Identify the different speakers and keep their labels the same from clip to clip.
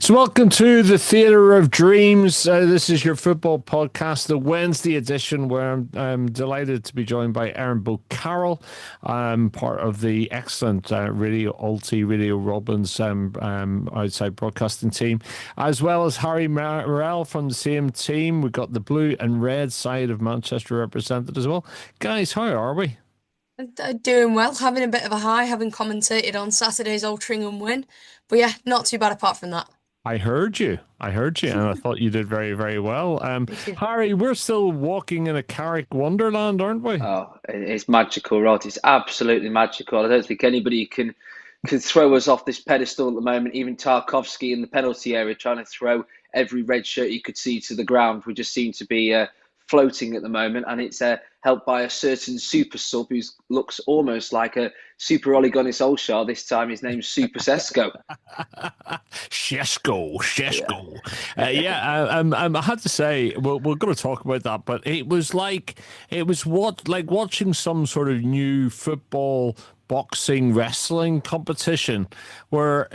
Speaker 1: So, welcome to the Theatre of Dreams. This is your football podcast, the Wednesday edition, where I'm delighted to be joined by Erin Carroll, part of the excellent Radio Ulti, Radio Robbins outside broadcasting team, as well as Harry Morell from the same team. We've got the blue and red side of Manchester represented as well. Guys, how are we?
Speaker 2: Doing well, having a bit of a high, having commentated on Saturday's Altrincham win. But yeah, not too bad apart from that.
Speaker 1: I heard you, and I thought you did very, very well.
Speaker 2: Thank you.
Speaker 1: Harry, we're still walking in a Carrick wonderland, aren't we?
Speaker 3: Oh, it's magical, Rod. It's absolutely magical. I don't think anybody can throw us off this pedestal at the moment. Even Tarkovsky in the penalty area trying to throw every red shirt he could see to the ground. We just seem to be floating at the moment, and it's helped by a certain super sub who looks almost like a super Ole Gunnar Solskjaer. This time his name's Super Sesko.
Speaker 1: Shesko. I had to say, we're going to talk about that, but it was like watching some sort of new football, boxing, wrestling competition where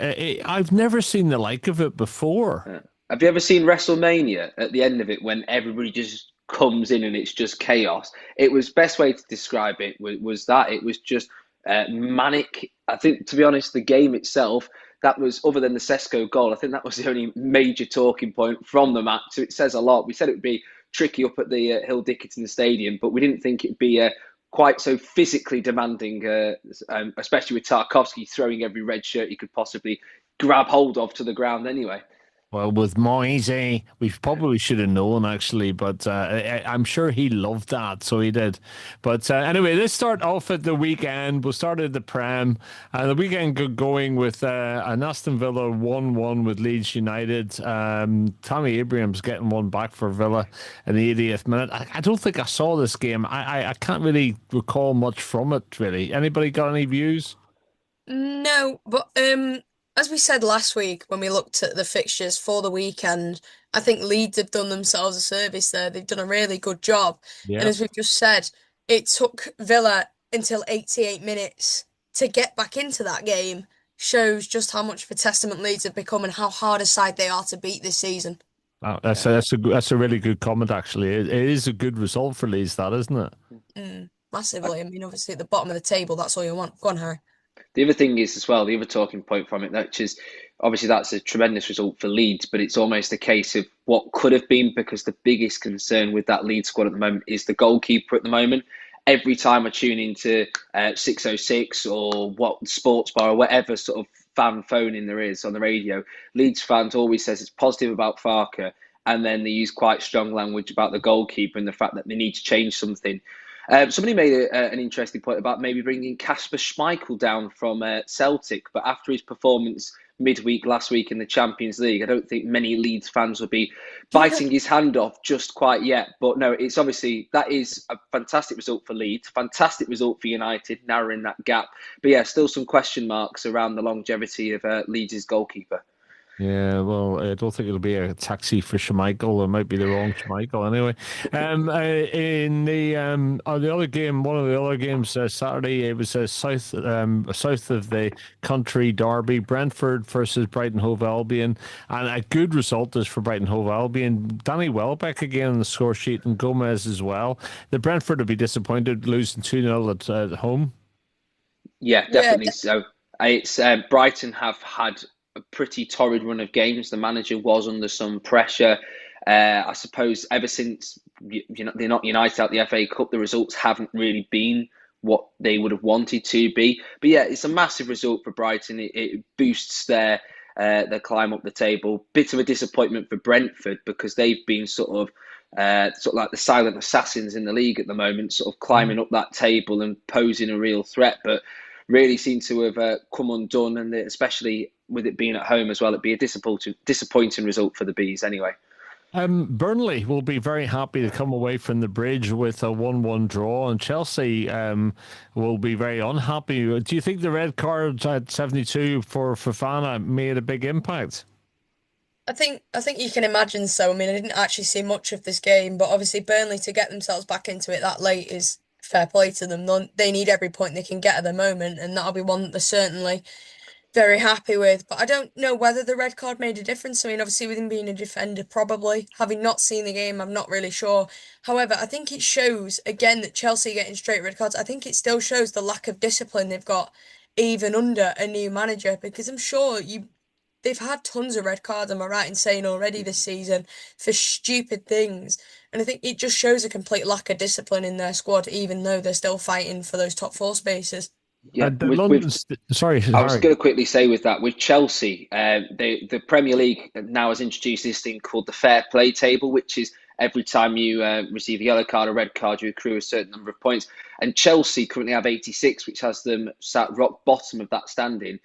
Speaker 1: I've never seen the like of it before.
Speaker 3: Have you ever seen WrestleMania at the end of it when everybody just comes in and it's just chaos? It was best way to describe it was that it was just manic. I think, to be honest, the game itself, that was, other than the Sesko goal, I think that was the only major talking point from the match. So it says a lot. We said it would be tricky up at the Hill Dickinson Stadium, but we didn't think it'd be quite so physically demanding, especially with Tarkovsky throwing every red shirt he could possibly grab hold of to the ground anyway.
Speaker 1: Well, with Moise, we probably should have known actually, but I'm sure he loved that, so he did. But anyway, let's start off at the weekend. We'll start at the Prem, and the weekend going with an Aston Villa 1-1 with Leeds United. Tammy Abraham's getting one back for Villa in the 80th minute. I don't think I saw this game. I can't really recall much from it, really. Anybody got any views?
Speaker 2: No, but as we said last week when we looked at the fixtures for the weekend, I think Leeds have done themselves a service there. They've done a really good job. And
Speaker 1: Yeah.
Speaker 2: as we've just said, it took Villa until 88 minutes to get back into that game. Shows just how much of a testament Leeds have become and how hard a side they are to beat this season.
Speaker 1: Oh, that's a really good comment, actually. It is a good result for Leeds, that, isn't it?
Speaker 2: Massively. I mean, obviously at the bottom of the table, that's all you want. Go on, Harry.
Speaker 3: The other thing is as well, the other talking point from it, which is obviously that's a tremendous result for Leeds, but it's almost a case of what could have been, because the biggest concern with that Leeds squad at the moment is the goalkeeper at the moment. Every time I tune into 606 or what Sports Bar or whatever sort of fan phoning there is on the radio, Leeds fans always says it's positive about Farker, and then they use quite strong language about the goalkeeper and the fact that they need to change something. Somebody made an interesting point about maybe bringing Kasper Schmeichel down from Celtic, but after his performance midweek last week in the Champions League, I don't think many Leeds fans will be biting his hand off just quite yet. But no, it's obviously, that is a fantastic result for Leeds, fantastic result for United, narrowing that gap. But yeah, still some question marks around the longevity of Leeds' goalkeeper.
Speaker 1: Yeah, well, I don't think it'll be a taxi for Schmeichel. It might be the wrong Schmeichel anyway. In the other game, one of the other games Saturday, it was south of the country derby, Brentford versus Brighton Hove Albion, and a good result is for Brighton Hove Albion. Danny Welbeck again on the score sheet, and Gomez as well. The Brentford will be disappointed losing 2-0 at home.
Speaker 3: Yeah,
Speaker 2: Yeah,
Speaker 3: definitely so. It's Brighton have had a pretty torrid run of games. The manager was under some pressure. I suppose ever since they're not United out the FA Cup, the results haven't really been what they would have wanted to be. But yeah, it's a massive result for Brighton. It boosts their climb up the table. Bit of a disappointment for Brentford because they've been sort of like the silent assassins in the league at the moment, sort of climbing up that table and posing a real threat, but really seem to have come undone, and especially with it being at home as well, it'd be a disappointing result for the Bees anyway.
Speaker 1: Burnley will be very happy to come away from the bridge with a 1-1 draw, and Chelsea will be very unhappy. Do you think the red card at 72 for Fofana made a big impact?
Speaker 2: I think you can imagine so. I mean, I didn't actually see much of this game, but obviously Burnley to get themselves back into it that late is fair play to them. They need every point they can get at the moment, and that'll be one that they're certainly very happy with. But I don't know whether the red card made a difference. I mean, obviously, with him being a defender, probably. Having not seen the game, I'm not really sure. However, I think it shows, again, that Chelsea are getting straight red cards. I think it still shows the lack of discipline they've got, even under a new manager, because I'm sure they've had tons of red cards, am I right in saying already this season, for stupid things. And I think it just shows a complete lack of discipline in their squad, even though they're still fighting for those top four spaces.
Speaker 3: Yeah,
Speaker 1: The London, sorry,
Speaker 3: I was
Speaker 1: Harry.
Speaker 3: going to quickly say with that, with Chelsea, the Premier League now has introduced this thing called the fair play table, which is every time you receive a yellow card or red card, you accrue a certain number of points. And Chelsea currently have 86, which has them sat rock bottom of that standing,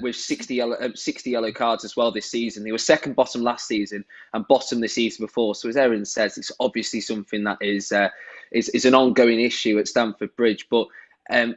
Speaker 3: with 60 yellow cards as well this season. They were second bottom last season and bottom the season before. So as Erin says, it's obviously something that is an ongoing issue at Stamford Bridge, but.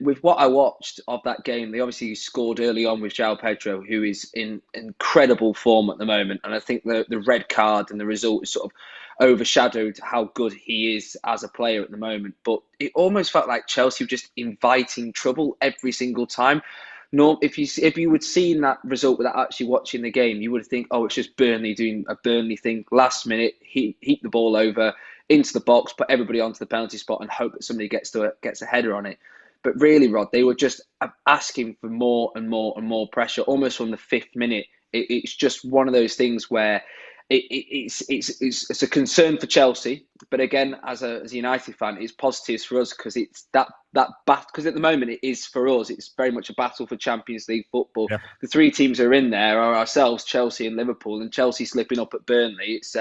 Speaker 3: With what I watched of that game, they obviously scored early on with João Pedro, who is in incredible form at the moment. And I think the red card and the result has sort of overshadowed how good he is as a player at the moment. But it almost felt like Chelsea were just inviting trouble every single time. No, if you would seen that result without actually watching the game, you would think, oh, it's just Burnley doing a Burnley thing. Last minute, heat the ball over into the box, put everybody onto the penalty spot, and hope that somebody gets a header on it. But really, Rod, they were just asking for more and more and more pressure, almost from the fifth minute. It's just one of those things where it's a concern for Chelsea. But again, as a United fan, it's positives for us because it's that battle. Because at the moment, it is for us. It's very much a battle for Champions League football.
Speaker 1: Yeah.
Speaker 3: The three teams that are in there are ourselves, Chelsea, and Liverpool. And Chelsea slipping up at Burnley. It's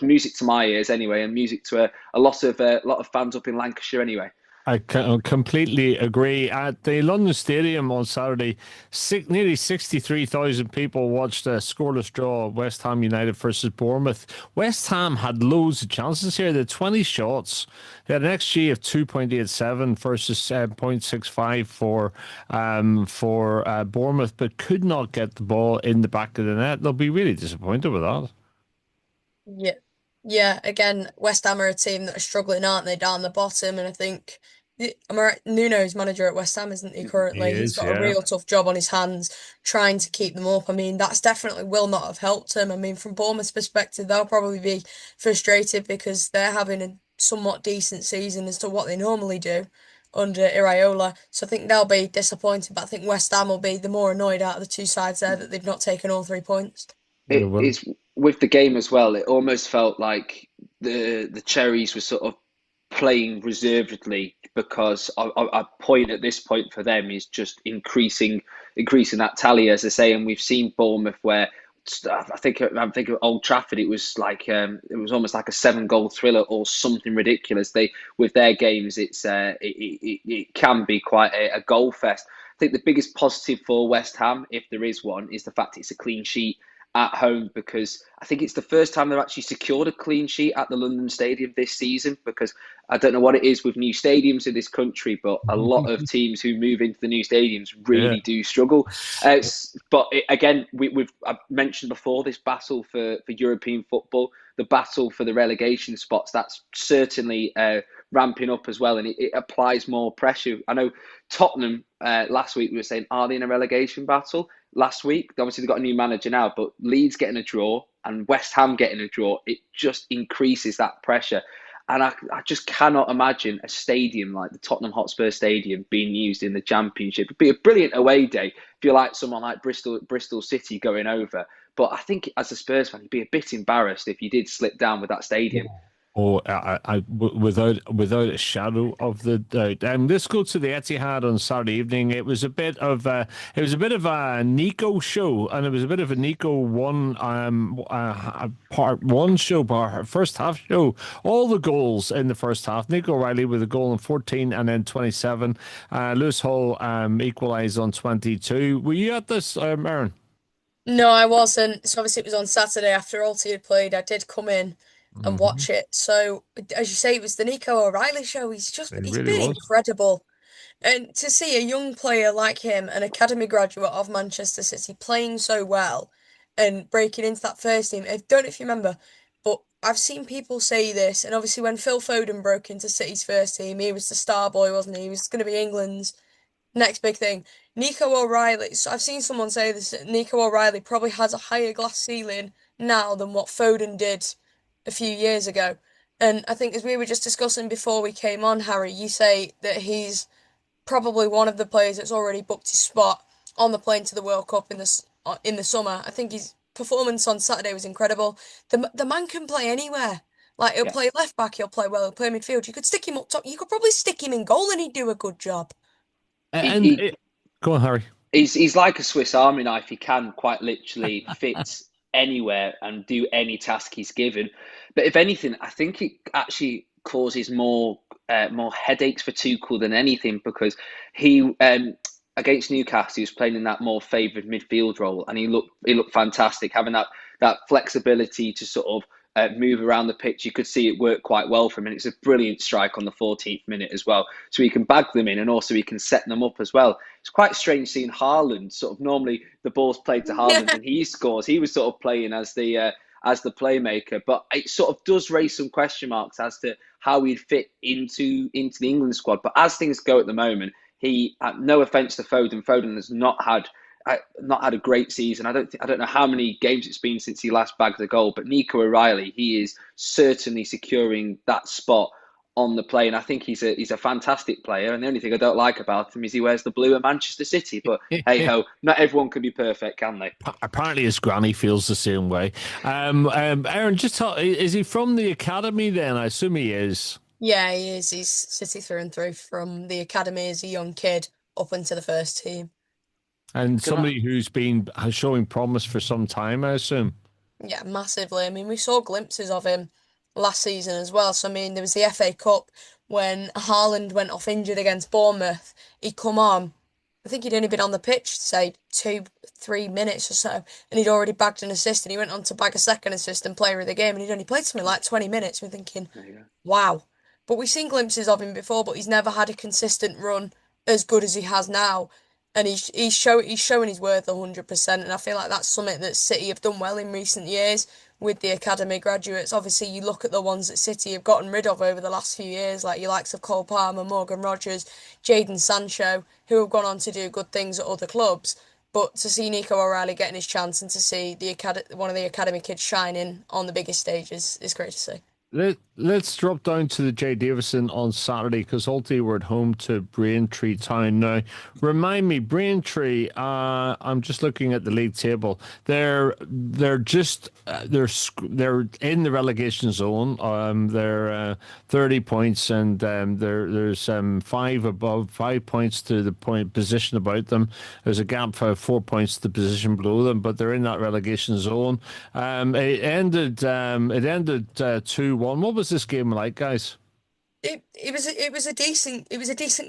Speaker 3: music to my ears anyway, and music to a lot of fans up in Lancashire anyway.
Speaker 1: I completely agree. At the London Stadium on Saturday, nearly 63,000 people watched a scoreless draw, West Ham United versus Bournemouth. West Ham had loads of chances here. They had 20 shots. They had an XG of 2.87 versus 0.65 for Bournemouth, but could not get the ball in the back of the net. They'll be really disappointed with that.
Speaker 2: Yeah. Yeah, again, West Ham are a team that are struggling, aren't they, down the bottom? And I think am I right? Nuno's manager at West Ham, isn't he
Speaker 1: He
Speaker 2: currently? He's
Speaker 1: is,
Speaker 2: got a
Speaker 1: yeah.
Speaker 2: real tough job on his hands trying to keep them up. I mean, that's definitely will not have helped him. I mean, from Bournemouth's perspective, they'll probably be frustrated because they're having a somewhat decent season as to what they normally do under Iraola. So I think they'll be disappointed, but I think West Ham will be the more annoyed out of the two sides there that they've not taken all 3 points.
Speaker 1: They will.
Speaker 3: It's with the game as well. It almost felt like the Cherries were sort of playing reservedly because a point at this point for them is just increasing that tally, as I say. And we've seen Bournemouth where I'm thinking of Old Trafford. It was like it was almost like a 7 goal thriller or something ridiculous. They with their games, it can be quite a goal fest. I think the biggest positive for West Ham, if there is one, is the fact it's a clean sheet at home because I think it's the first time they've actually secured a clean sheet at the London Stadium this season because I don't know what it is with new stadiums in this country, but a lot of teams who move into the new stadiums really do struggle. But again, I've mentioned before this battle for European football, the battle for the relegation spots, that's certainly ramping up as well, and it applies more pressure. I know Tottenham last week we were saying, are they in a relegation battle? Last week, obviously they've got a new manager now, but Leeds getting a draw and West Ham getting a draw, it just increases that pressure. And I just cannot imagine a stadium like the Tottenham Hotspur Stadium being used in the Championship. It'd be a brilliant away day if you like someone like Bristol City going over. But I think as a Spurs fan, you'd be a bit embarrassed if you did slip down with that stadium.
Speaker 1: Oh, without a shadow of the doubt. Let's go to the Etihad on Saturday evening. It was a bit of a Nico show, and it was a bit of a Nico part one show, first half show. All the goals in the first half. Nico Riley with a goal in 14 and then 27. Lewis Hall equalised on 22. Were you at this, Erin?
Speaker 2: No, I wasn't. So obviously it was on Saturday after Alty had played. I did come in and
Speaker 1: Mm-hmm.
Speaker 2: watch it. So as you say, it was the Nico O'Reilly show.
Speaker 1: It
Speaker 2: He's
Speaker 1: really
Speaker 2: been
Speaker 1: was.
Speaker 2: incredible. And to see a young player like him, an academy graduate of Manchester City, playing so well and breaking into that first team. I don't know if you remember, but I've seen people say this, and obviously when Phil Foden broke into City's first team, he was the star boy, wasn't he? He was going to be England's next big thing. Nico O'Reilly. So I've seen someone say this. That Nico O'Reilly probably has a higher glass ceiling now than what Foden did a few years ago. And I think as we were just discussing before we came on, Harry, you say that he's probably one of the players that's already booked his spot on the plane to the World Cup in the summer. I think his performance on Saturday was incredible. The man can play anywhere. Like he'll
Speaker 3: Yeah.
Speaker 2: play left back, he'll play well, he'll play midfield. You could stick him up top. You could probably stick him in goal and he'd do a good job.
Speaker 1: A-
Speaker 3: He,
Speaker 1: And
Speaker 3: he
Speaker 1: it, Go on, Harry.
Speaker 3: he's like a Swiss Army knife. He can quite literally fit anywhere and do any task he's given. But if anything, I think it actually causes more headaches for Tuchel than anything because he against Newcastle he was playing in that more favoured midfield role and he looked fantastic having that flexibility to sort of move around the pitch. You could see it work quite well for him, and it's a brilliant strike on the 14th minute as well. So he can bag them in, and also he can set them up as well. It's quite strange seeing Haaland sort of normally the ball's played to Haaland and he scores. He was sort of playing as the playmaker, but it sort of does raise some question marks as to how he'd fit into the England squad. But as things go at the moment, he, no offence to Foden, Foden has not had a great season. I don't know how many games it's been since he last bagged a goal, but Nico O'Reilly, he is certainly securing that spot on the play, and I think he's a fantastic player. And the only thing I don't like about him is he wears the blue at Manchester City. But hey ho, not everyone can be perfect, can they?
Speaker 1: Apparently, his granny feels the same way. Erin, is he from the academy then? I assume he is.
Speaker 2: Yeah, he is. He's City through and through from the academy as a young kid up into the first team.
Speaker 1: And
Speaker 3: Can I,
Speaker 1: somebody who's been showing promise for some time, I assume.
Speaker 2: Yeah, massively. I mean, we saw glimpses of him last season as well. So, I mean, there was the FA Cup when Haaland went off injured against Bournemouth. He'd come on. I think he'd only been on the pitch, say, 3 minutes or so, and he'd already bagged an assist, and he went on to bag a second assist and player of the game, and he'd only played something like 20 minutes. We're thinking,
Speaker 3: there you go.
Speaker 2: wow. But we've seen glimpses of him before, but he's never had a consistent run as good as he has now. And he's showing his worth 100%. And I feel like that's something that City have done well in recent years with the academy graduates. Obviously, you look at the ones that City have gotten rid of over the last few years, like your likes of Cole Palmer, Morgan Rogers, Jadon Sancho, who have gone on to do good things at other clubs. But to see Nico O'Reilly getting his chance and to see one of the academy kids shining on the biggest stages is great to see.
Speaker 1: Let's drop down to the J Davison on Saturday because ultimately we're at home to Braintree Town. Now, remind me, Braintree. I'm just looking at the league table. They're in the relegation zone. They're 30 points, and there's 5 points to the point position about them. There's a gap of 4 points to the position below them, but they're in that relegation zone. It ended 2-1. What was this game like, guys?
Speaker 2: It was a decent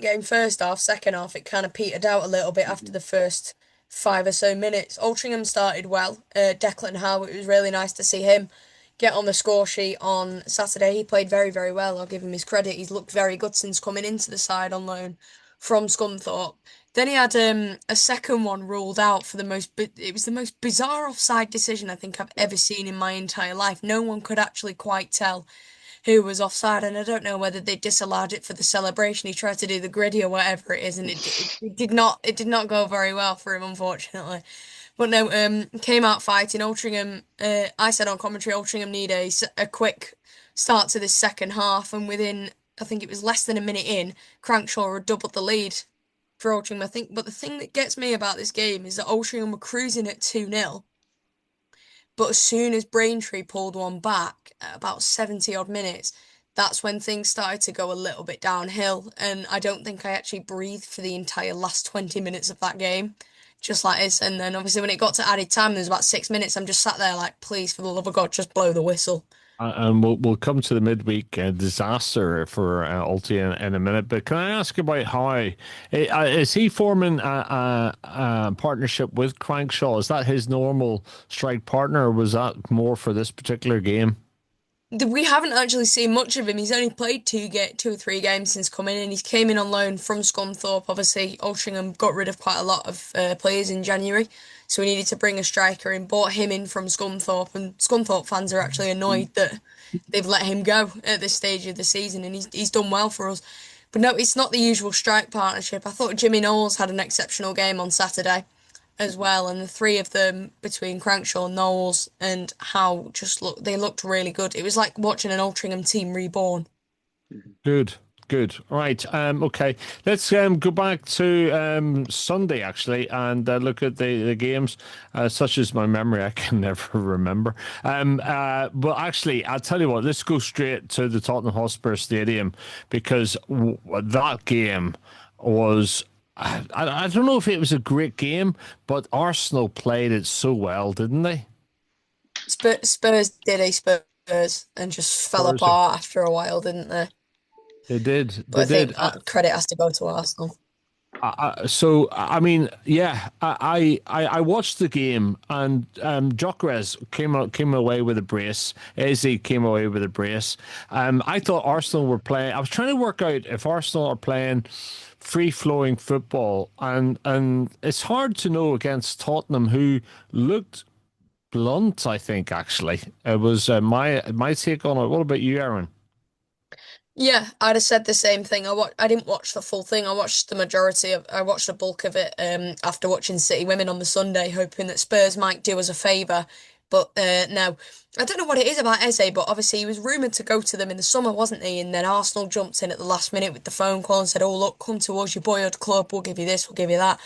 Speaker 2: game first half. Second half it kind of petered out a little bit after the first 5 or so minutes. Altrincham started well. Declan Howe, it was really nice to see him get on the score sheet on Saturday. He played very, very well. I'll give him his credit. He's looked very good since coming into the side on loan from Scunthorpe. Then he had a second one ruled out for it was the most bizarre offside decision I think I've ever seen in my entire life. No one could actually quite tell who was offside, and I don't know whether they disallowed it for the celebration. He tried to do the griddy or whatever it is, and it did not go very well for him, unfortunately. But no, came out fighting. Altrincham, I said on commentary, Altrincham need a quick start to this second half, and within, I think it was less than a minute in, Crankshaw had doubled the lead for Altrincham, I think. But the thing that gets me about this game is that Altrincham were cruising at 2-0. But as soon as Braintree pulled one back at about 70 odd minutes, that's when things started to go a little bit downhill. And I don't think I actually breathed for the entire last 20 minutes of that game. Just like this. And then obviously when it got to added time, there was about 6 minutes. I'm just sat there like, please, for the love of God, just blow the whistle.
Speaker 1: And we'll come to the midweek disaster for Ulti in a minute. But can I ask about how is he forming a partnership with Crankshaw? Is that his normal strike partner, or was that more for this particular game?
Speaker 2: We haven't actually seen much of him. He's only played 2 or 3 games since coming in. He's came in on loan from Scunthorpe. Obviously, Altrincham got rid of quite a lot of players in January, so we needed to bring a striker in. Bought him in from Scunthorpe, and Scunthorpe fans are actually annoyed that they've let him go at this stage of the season, and he's done well for us. But no, it's not the usual strike partnership. I thought Jimmy Knowles had an exceptional game on Saturday as well, and the three of them between Crankshaw, Knowles, and Howe they looked really good. It was like watching an Altrincham team reborn.
Speaker 1: Good, good. All right. Okay. Let's go back to Sunday actually and look at the games. Such as my memory, I can never remember. But actually, I'll tell you what. Let's go straight to the Tottenham Hotspur Stadium because that game was. I don't know if it was a great game, but Arsenal played it so well, didn't they?
Speaker 2: Spurs did a Spurs and just fell
Speaker 1: Spurs,
Speaker 2: apart after a while, didn't they?
Speaker 1: they did.
Speaker 2: But
Speaker 1: They
Speaker 2: I think
Speaker 1: did.
Speaker 2: credit has to go to Arsenal.
Speaker 1: So I mean, yeah, I watched the game and Gyökeres came away with a brace. Eze came away with a brace. I thought Arsenal were playing. I was trying to work out if Arsenal are playing free flowing football, and it's hard to know against Tottenham, who looked blunt. I think actually it was my take on it. What about you, Erin?
Speaker 2: Yeah, I'd have said the same thing. I didn't watch the full thing. I watched a bulk of it after watching City Women on the Sunday, hoping that Spurs might do us a favour. But no, I don't know what it is about Eze, but obviously he was rumoured to go to them in the summer, wasn't he? And then Arsenal jumped in at the last minute with the phone call and said, "Oh look, come to us, your boyhood club. We'll give you this, we'll give you that."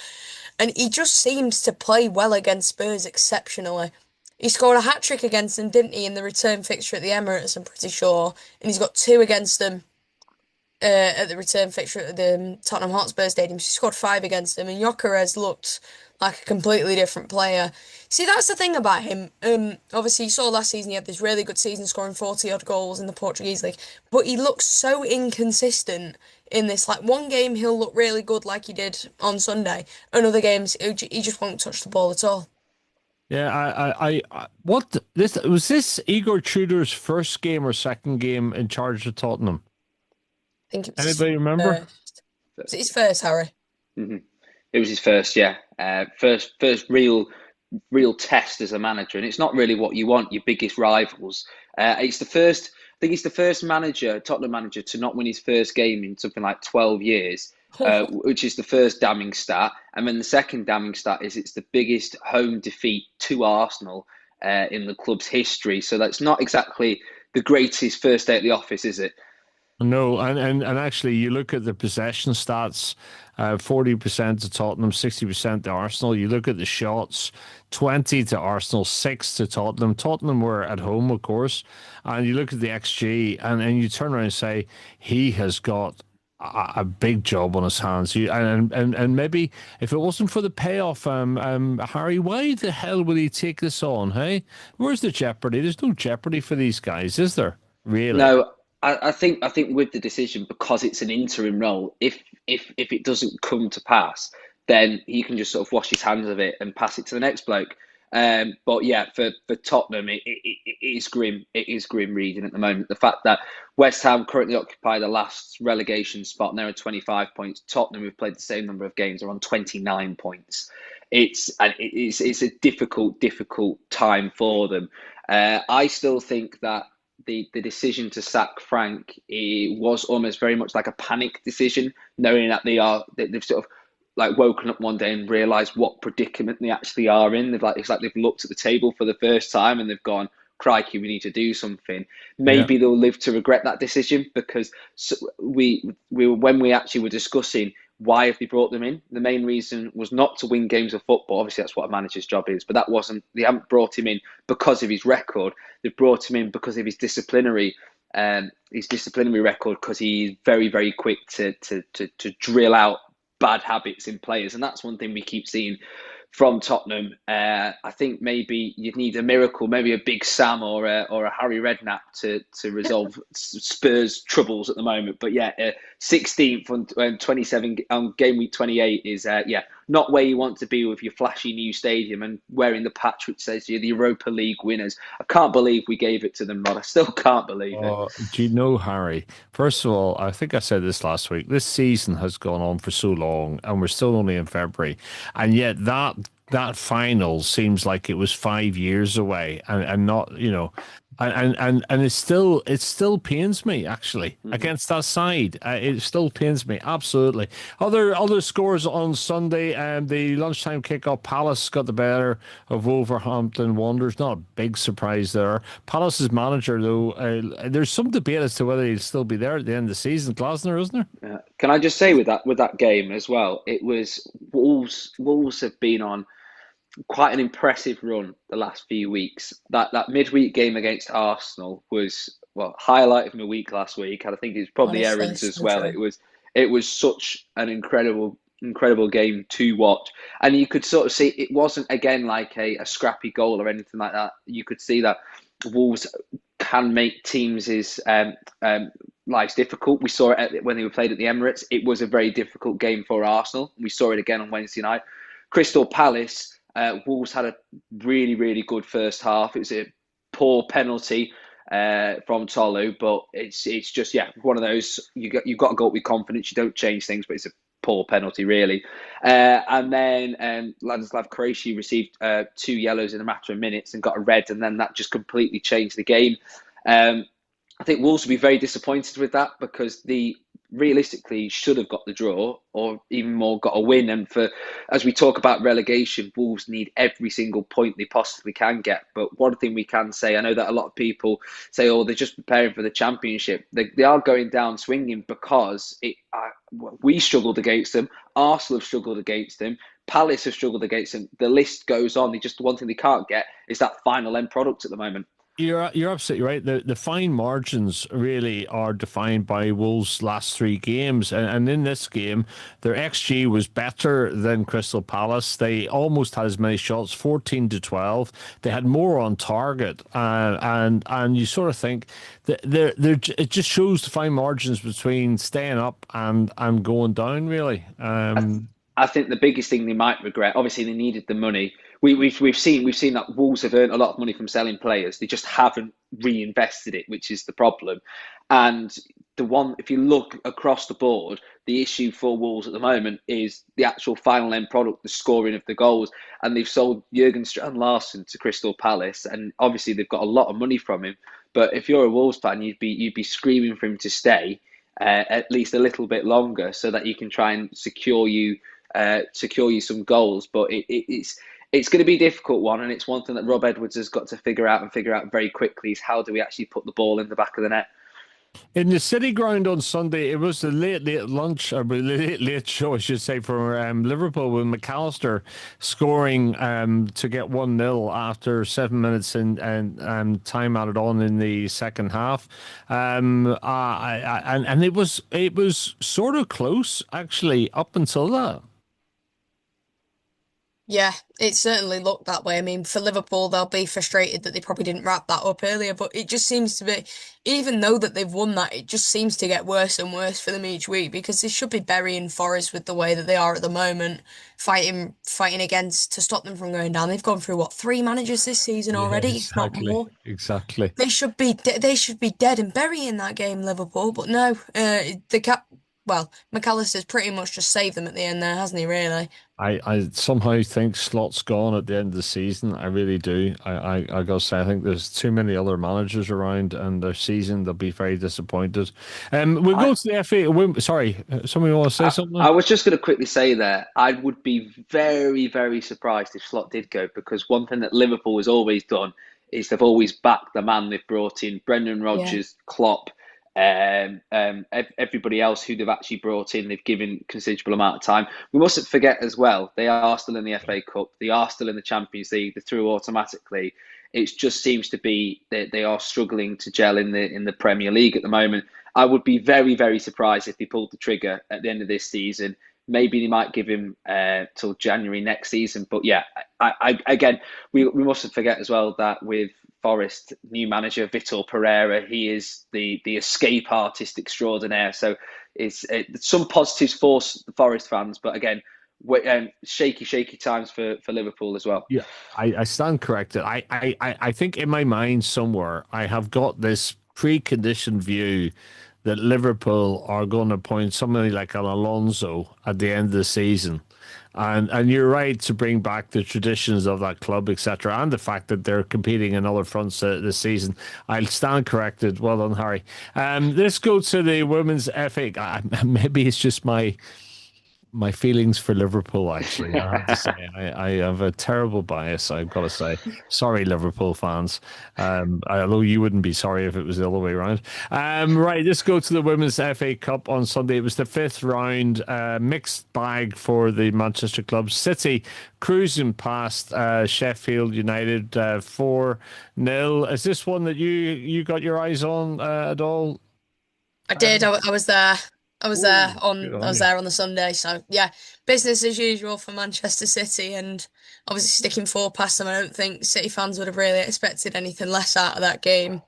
Speaker 2: And he just seems to play well against Spurs exceptionally. He scored a hat-trick against them, didn't he, in the return fixture at the Emirates, I'm pretty sure. And he's got two against them at the return fixture at the Tottenham Hotspur Stadium. He scored five against them, and Gyökeres looked like a completely different player. See, that's the thing about him. Obviously, you saw last season he had this really good season, scoring 40-odd goals in the Portuguese league, but he looks so inconsistent in this. Like, one game he'll look really good like he did on Sunday, and other games he just won't touch the ball at all.
Speaker 1: Yeah, what this was this Igor Tudor's first game or second game in charge of Tottenham?
Speaker 2: I think it was
Speaker 1: Anybody remember?
Speaker 2: Was it his first, Harry?
Speaker 3: hmm It was his first, yeah, first real test as a manager, and it's not really what you want. Your biggest rivals. It's the first. I think he's the first Tottenham manager, to not win his first game in something like 12 years, which is the first damning stat. And then the second damning stat is it's the biggest home defeat to Arsenal in the club's history. So that's not exactly the greatest first day at the office, is it?
Speaker 1: No, and actually, you look at the possession stats, 40% to Tottenham, 60% to Arsenal. You look at the shots, 20 to Arsenal, 6 to Tottenham. Tottenham were at home, of course. And you look at the XG, and you turn around and say, he has got a big job on his hands. And maybe if it wasn't for the payoff, Harry, why the hell would he take this on, hey? Where's the jeopardy? There's no jeopardy for these guys, is there? Really?
Speaker 3: No, I think with the decision, because it's an interim role, if it doesn't come to pass, then he can just sort of wash his hands of it and pass it to the next bloke. But yeah, for Tottenham, it is grim. It is grim reading at the moment. The fact that West Ham currently occupy the last relegation spot, and they're on 25 points. Tottenham, who've played the same number of games, are on 29 points. It's a difficult time for them. I still think that the decision to sack Frank, was almost very much like a panic decision, knowing that they've sort of like woken up one day and realised what predicament they actually are in. It's like they've looked at the table for the first time and they've gone, crikey, we need to do something.
Speaker 1: Yeah.
Speaker 3: Maybe they'll live to regret that decision, because when we actually were discussing why have they brought them in, the main reason was not to win games of football. Obviously, that's what a manager's job is, but they haven't brought him in because of his record. They've brought him in because of his disciplinary record, because he's very, very quick to drill out bad habits in players, and that's one thing we keep seeing from Tottenham. I think maybe you'd need a miracle, maybe a Big Sam or a Harry Redknapp to resolve Spurs' troubles at the moment. But yeah, 16th on 27 on game week 28 is not where you want to be with your flashy new stadium and wearing the patch which says you're the Europa League winners. I can't believe we gave it to them, Rod. I still can't believe it.
Speaker 1: Do you know, Harry? First of all, I think I said this last week. This season has gone on for so long, and we're still only in February, and yet that final seems like it was 5 years away, and not, And it still pains me actually against that side. It still pains me absolutely. Other scores on Sunday. The lunchtime kickoff. Palace got the better of Wolverhampton Wanderers. Not a big surprise there. Palace's manager though. There's some debate as to whether he'll still be there at the end of the season. Glasner, isn't there?
Speaker 3: Can I just say with that game as well? It was Wolves. Wolves have been on quite an impressive run the last few weeks. That midweek game against Arsenal was highlight of my week last week, and I think it's probably
Speaker 2: Honestly,
Speaker 3: Erin's as
Speaker 2: so
Speaker 3: well.
Speaker 2: true.
Speaker 3: It was such an incredible game to watch, and you could sort of see it wasn't again like a scrappy goal or anything like that. You could see that Wolves can make teams' lives difficult. We saw it when they were played at the Emirates. It was a very difficult game for Arsenal. We saw it again on Wednesday night. Crystal Palace. Wolves had a really good first half. It was a poor penalty from Tolu, but it's just one of those you've got to go up with confidence. You don't change things, but it's a poor penalty really. And then Ladislav Krejci received 2 yellows in a matter of minutes and got a red, and then that just completely changed the game. I think Wolves will be very disappointed with that because they realistically should have got the draw or even more got a win. And as we talk about relegation, Wolves need every single point they possibly can get. But one thing we can say, I know that a lot of people say, oh, they're just preparing for the championship. They are going down swinging because we struggled against them. Arsenal have struggled against them. Palace have struggled against them. The list goes on. The one thing they can't get is that final end product at the moment.
Speaker 1: You're absolutely right. The fine margins really are defined by Wolves' last 3 games, and in this game, their XG was better than Crystal Palace. They almost had as many shots, 14-12. They had more on target, and you sort of think that it just shows the fine margins between staying up and going down. Really,
Speaker 3: I think the biggest thing they might regret, obviously, they needed the money. We've seen that Wolves have earned a lot of money from selling players. They just haven't reinvested it, which is the problem. And if you look across the board, the issue for Wolves at the moment is the actual final end product, the scoring of the goals. And they've sold Jurgen Strand Larsen to Crystal Palace, and obviously they've got a lot of money from him. But if you're a Wolves fan, you'd be screaming for him to stay at least a little bit longer, so that you can try and secure you some goals. But it's going to be a difficult one, and it's one thing that Rob Edwards has got to figure out very quickly is how do we actually put the ball in the back of the net.
Speaker 1: in the City Ground on Sunday, it was the late lunch, or late show, I should say, for Liverpool with McAllister scoring to get 1-0 after 7 minutes and time added on in the second half. And it was sort of close actually up until that.
Speaker 2: Yeah, it certainly looked that way. I mean, for Liverpool, they'll be frustrated that they probably didn't wrap that up earlier, but it just seems to be, even though that they've won that, it just seems to get worse and worse for them each week because they should be burying Forest with the way that they are at the moment, fighting against to stop them from going down. They've gone through what, 3 managers this season
Speaker 1: Yeah,
Speaker 2: already, if not
Speaker 1: exactly,
Speaker 2: more.
Speaker 1: exactly.
Speaker 2: They should be dead and burying that game, Liverpool. But no, McAllister's pretty much just saved them at the end there, hasn't he? Really?
Speaker 1: I somehow think Slot's gone at the end of the season. I really do. I gotta say, I think there's too many other managers around, and their season they'll be very disappointed. We'll
Speaker 3: I,
Speaker 1: go to the FA. Sorry, somebody want to say something?
Speaker 3: I was just going to quickly say there, I would be very surprised if Slot did go, because one thing that Liverpool has always done is they've always backed the man they've brought in, Brendan
Speaker 2: Yeah.
Speaker 3: Rodgers, Klopp, everybody else who they've actually brought in, they've given considerable amount of time. We mustn't forget as well, they are still in the FA Cup, they are still in the Champions League, they're through automatically. It just seems to be that they are struggling to gel in the Premier League at the moment. I would be very surprised if they pulled the trigger at the end of this season. Maybe they might give him till January next season. But yeah, again, we mustn't forget as well that with Forest, new manager Vitor Pereira, he is the escape artist extraordinaire. So it's some positives for the Forest fans, but again, shaky times for Liverpool as well.
Speaker 1: Yeah, I stand corrected. I think in my mind somewhere I have got this preconditioned view that Liverpool are going to appoint somebody like an Alonso at the end of the season, And you're right to bring back the traditions of that club, etc., and the fact that they're competing in other fronts this season. I'll stand corrected. Well done, Harry. Let's go to the women's FA. Maybe it's just my feelings for Liverpool, actually. I have to say, I have a terrible bias, I've got to say. Sorry, Liverpool fans. Although you wouldn't be sorry if it was the other way around. Right, let's go to the Women's FA Cup on Sunday. It was the fifth round, mixed bag for the Manchester clubs. City cruising past Sheffield United 4-0. Is this one that you got your eyes on at all?
Speaker 2: I did. I was there.
Speaker 1: Ooh, good
Speaker 2: I
Speaker 1: on
Speaker 2: was
Speaker 1: you.
Speaker 2: there on the Sunday. So yeah, business as usual for Manchester City, and obviously sticking four past them. I don't think City fans would have really expected anything less out of that game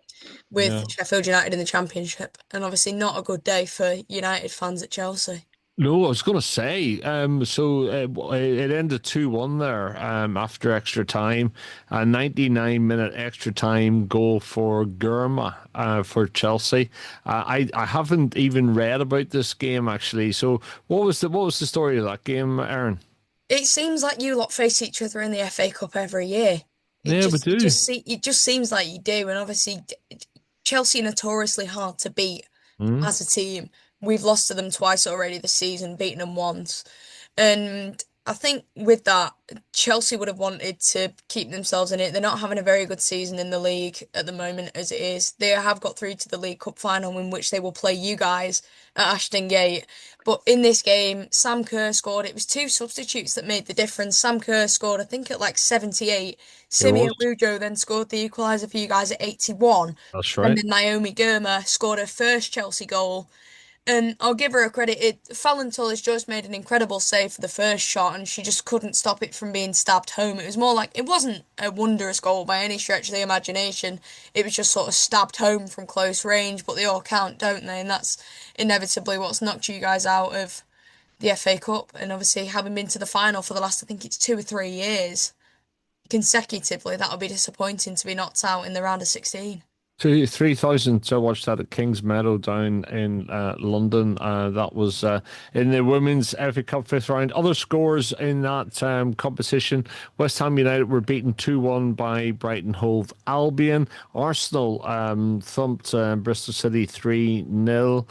Speaker 2: with
Speaker 1: Yeah.
Speaker 2: Sheffield United in the Championship, and obviously not a good day for United fans at Chelsea.
Speaker 1: No, I was going to say, it ended 2-1 there after extra time. A 99-minute extra time goal for Gurma for Chelsea. I haven't even read about this game actually. So what was the story of that game, Erin?
Speaker 2: It seems like you lot face each other in the FA Cup every year.
Speaker 1: Yeah, we do.
Speaker 2: It just seems like you do, and obviously Chelsea are notoriously hard to beat
Speaker 1: Mm.
Speaker 2: as a team. We've lost to them twice already this season, beaten them once. And I think with that, Chelsea would have wanted to keep themselves in it. They're not having a very good season in the league at the moment as it is. They have got through to the League Cup final in which they will play you guys at Ashton Gate. But in this game, Sam Kerr scored. It was two substitutes that made the difference. Sam Kerr scored, I think, at like 78.
Speaker 1: It
Speaker 2: Simi
Speaker 1: was.
Speaker 2: Abujo then scored the equaliser for you guys at 81.
Speaker 1: That's
Speaker 2: And
Speaker 1: right.
Speaker 2: then Naomi Girma scored her first Chelsea goal. And I'll give her a credit. Fallon Tullis just made an incredible save for the first shot, and she just couldn't stop it from being stabbed home. It was more like it wasn't a wondrous goal by any stretch of the imagination. It was just sort of stabbed home from close range, but they all count, don't they? And that's inevitably what's knocked you guys out of the FA Cup. And obviously, having been to the final for the last, I think it's 2 or 3 years consecutively, that'll be disappointing to be knocked out in the round of 16.
Speaker 1: 3,000 to watch that at Kings Meadow down in London. That was in the Women's FA Cup fifth round. Other scores in that competition: West Ham United were beaten 2-1 by Brighton Hove Albion. Arsenal thumped Bristol City 3-0.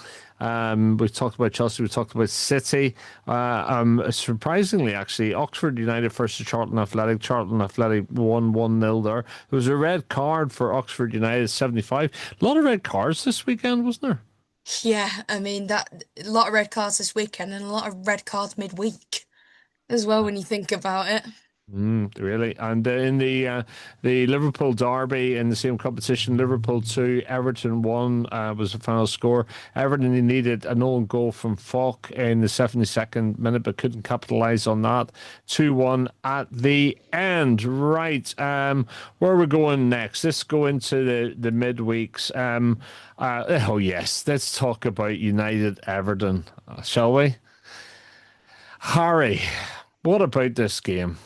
Speaker 1: We've talked about Chelsea, we've talked about City. Surprisingly, actually, Oxford United versus Charlton Athletic. Charlton Athletic won 1-0 there. There was a red card for Oxford United, 75. A lot of red cards this weekend, wasn't there?
Speaker 2: Yeah, I mean that a lot of red cards this weekend and a lot of red cards midweek as well when you think about it.
Speaker 1: Really. And in the Liverpool derby in the same competition, Liverpool 2, Everton 1 was the final score. Everton needed an own goal from Falk in the 72nd minute, but couldn't capitalise on that. 2-1 at the end. Right. Where are we going next? Let's go into the midweeks. Oh, yes. Let's talk about United Everton, shall we? Harry, what about this game?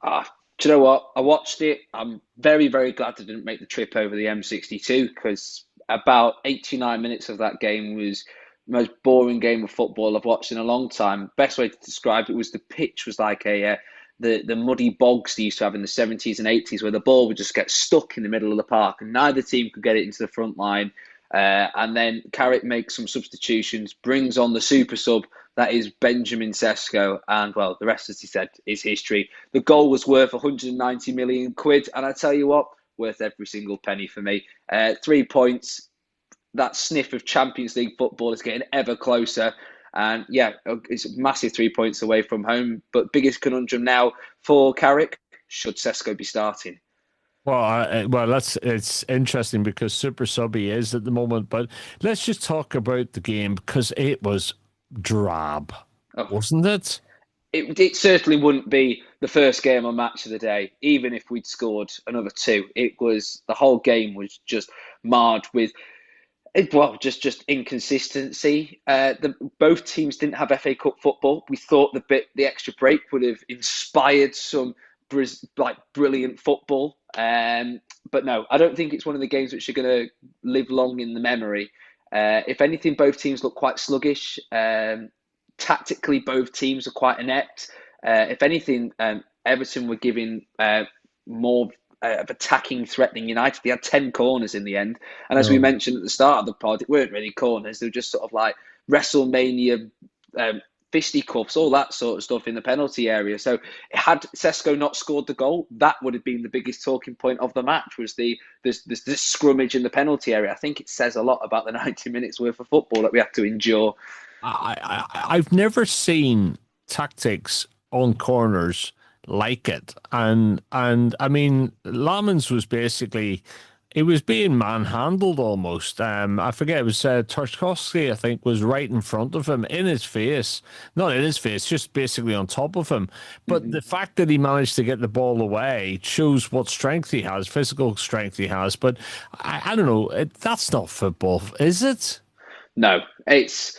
Speaker 3: Do you know what? I watched it. I'm very, very glad I didn't make the trip over the M62 because about 89 minutes of that game was the most boring game of football I've watched in a long time. Best way to describe it was the pitch was like the muddy bogs they used to have in the 70s and 80s where the ball would just get stuck in the middle of the park and neither team could get it into the front line. And then Carrick makes some substitutions, brings on the super sub that is Benjamin Sesko, and well, the rest, as he said, is history. The goal was worth 190 million quid, and I tell you what, worth every single penny for me. 3 points, that sniff of Champions League football is getting ever closer. And yeah, it's massive 3 points away from home. But biggest conundrum now for Carrick, should Sesko be starting?
Speaker 1: Well, it's interesting because super sub he is at the moment, but let's just talk about the game because it was drab,
Speaker 3: Oh,
Speaker 1: wasn't it?
Speaker 3: it certainly wouldn't be the first game on Match of the Day, even if we'd scored another two. It was the whole game was just marred with well, just inconsistency. Both teams didn't have FA Cup football. We thought the extra break would have inspired some brilliant football. But no, I don't think it's one of the games which are going to live long in the memory. If anything, both teams look quite sluggish. Tactically, both teams are quite inept. If anything, Everton were giving more of attacking, threatening United. They had 10 corners in the end. And as we
Speaker 1: No.
Speaker 3: mentioned at the start of the pod, it weren't really corners. They were just sort of like WrestleMania fisticuffs, all that sort of stuff in the penalty area. So had Sesko not scored the goal, that would have been the biggest talking point of the match, was the scrummage in the penalty area. I think it says a lot about the 90 minutes worth of football that we have to endure.
Speaker 1: I've never seen tactics on corners like it, and I mean, Lamens was basically, he was being manhandled almost. I forget, it was Tarkovsky, I think, was right in front of him, in his face, not in his face, just basically on top of him. But the fact that he managed to get the ball away shows what strength he has, physical strength he has. But I don't know, that's not football, is it?
Speaker 3: No, it's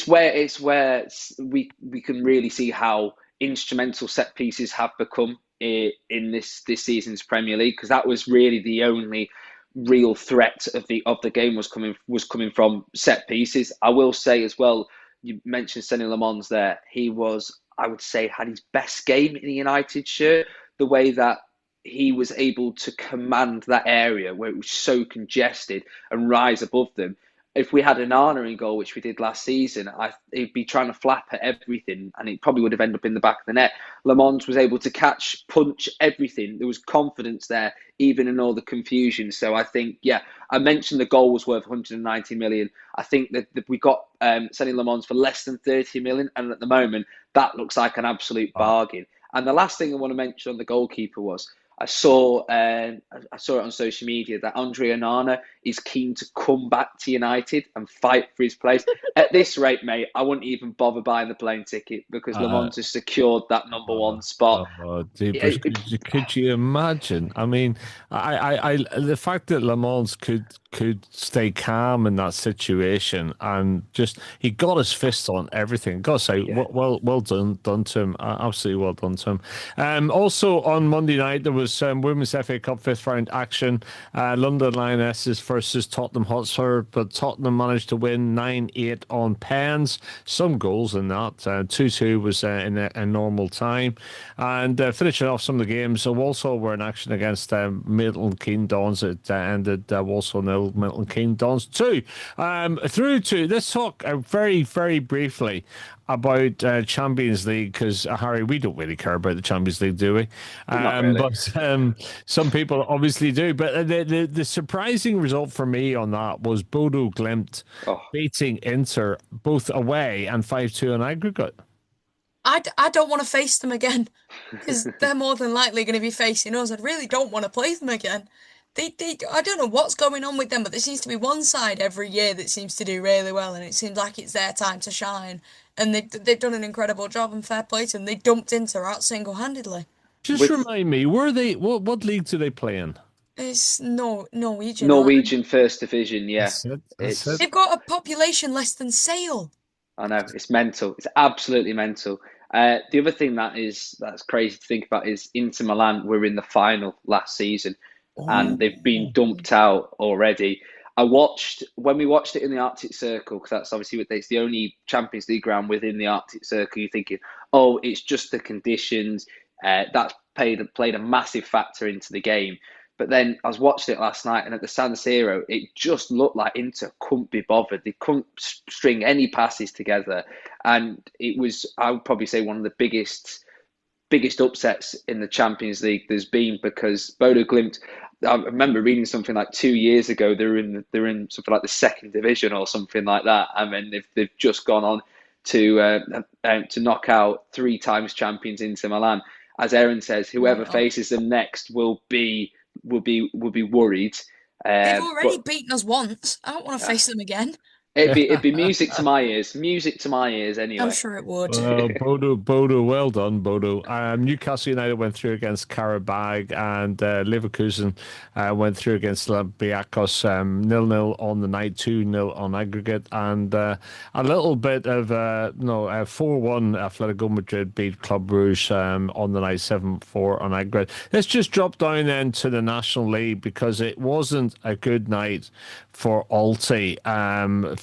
Speaker 3: where we can really see how instrumental set pieces have become in this season's Premier League, because that was really the only real threat of the game was coming from set pieces. I will say as well, you mentioned Sonny Lamons there. He was, I would say, had his best game in the United shirt. The way that he was able to command that area where it was so congested and rise above them. If we had an Arna in goal, which we did last season, he'd be trying to flap at everything, and it probably would have ended up in the back of the net. Lamont was able to catch, punch, everything. There was confidence there, even in all the confusion. So I think, yeah, I mentioned the goal was worth 190 million. I think that we got Sonny Lamont for less than 30 million, and at the moment, that looks like an absolute bargain. And the last thing I want to mention on the goalkeeper was, I saw it on social media that Andre Onana is keen to come back to United and fight for his place. At this rate, mate, I wouldn't even bother buying the plane ticket, because Lamont has secured that number one spot.
Speaker 1: Deepers, could you imagine? I mean, the fact that Lamont could stay calm in that situation, and just, he got his fist on everything. Gotta say, well done to him. Absolutely well done to him. Also on Monday night there was Women's FA Cup fifth round action. London Lionesses versus Tottenham Hotspur, but Tottenham managed to win 9-8 on pens. Some goals in that. 2-2 was in a normal time. And finishing off some of the games, so Walsall were in action against Milton Keynes Dons. It ended Walsall 0, Milton Keynes Dons 2. Through to, let's talk very, very briefly about Champions League, because Harry, we don't really care about the Champions League, do we?
Speaker 3: Not really.
Speaker 1: But some people obviously do. But the surprising result for me on that was Bodo Glimt beating Inter both away and 5-2 on aggregate.
Speaker 2: I don't want to face them again, because they're more than likely going to be facing us. I really don't want to play them again. I don't know what's going on with them, but there seems to be one side every year that seems to do really well, and it seems like it's their time to shine. And they've done an incredible job, and fair play to them. They dumped Inter out single-handedly.
Speaker 1: Just remind me, what league do they play in?
Speaker 2: It's Norwegian.
Speaker 3: Norwegian First Division, yeah.
Speaker 1: That's it.
Speaker 2: They've got a population less than Sale.
Speaker 3: I know, it's mental. It's absolutely mental. The other thing that's crazy to think about is Inter Milan were in the final last season, and they've been dumped out already. When we watched it in the Arctic Circle, because that's obviously it's the only Champions League ground within the Arctic Circle. You're thinking, oh, it's just the conditions. That's played a massive factor into the game. But then I was watching it last night, and at the San Siro, it just looked like Inter couldn't be bothered. They couldn't string any passes together, and it was, I would probably say, one of the biggest upsets in the Champions League there's been, because Bodo Glimt, I remember reading something like 2 years ago, they're in something like the second division or something like that. I mean, they've just gone on to knock out 3 times champions Inter Milan. As Erin says, whoever faces them next will be worried.
Speaker 2: They've already beaten us once. I don't want to face them again.
Speaker 3: It'd be music to my ears. Music to my ears, anyway.
Speaker 2: I'm sure it would.
Speaker 1: Bodo, well done, Bodo. Newcastle United went through against Karabag, and Leverkusen went through against Olympiacos 0-0 on the night, 2-0 on aggregate, and a little bit of 4-1 Atletico Madrid beat Club Rouge on the night, 7-4 on aggregate. Let's just drop down then to the National League, because it wasn't a good night for Alti.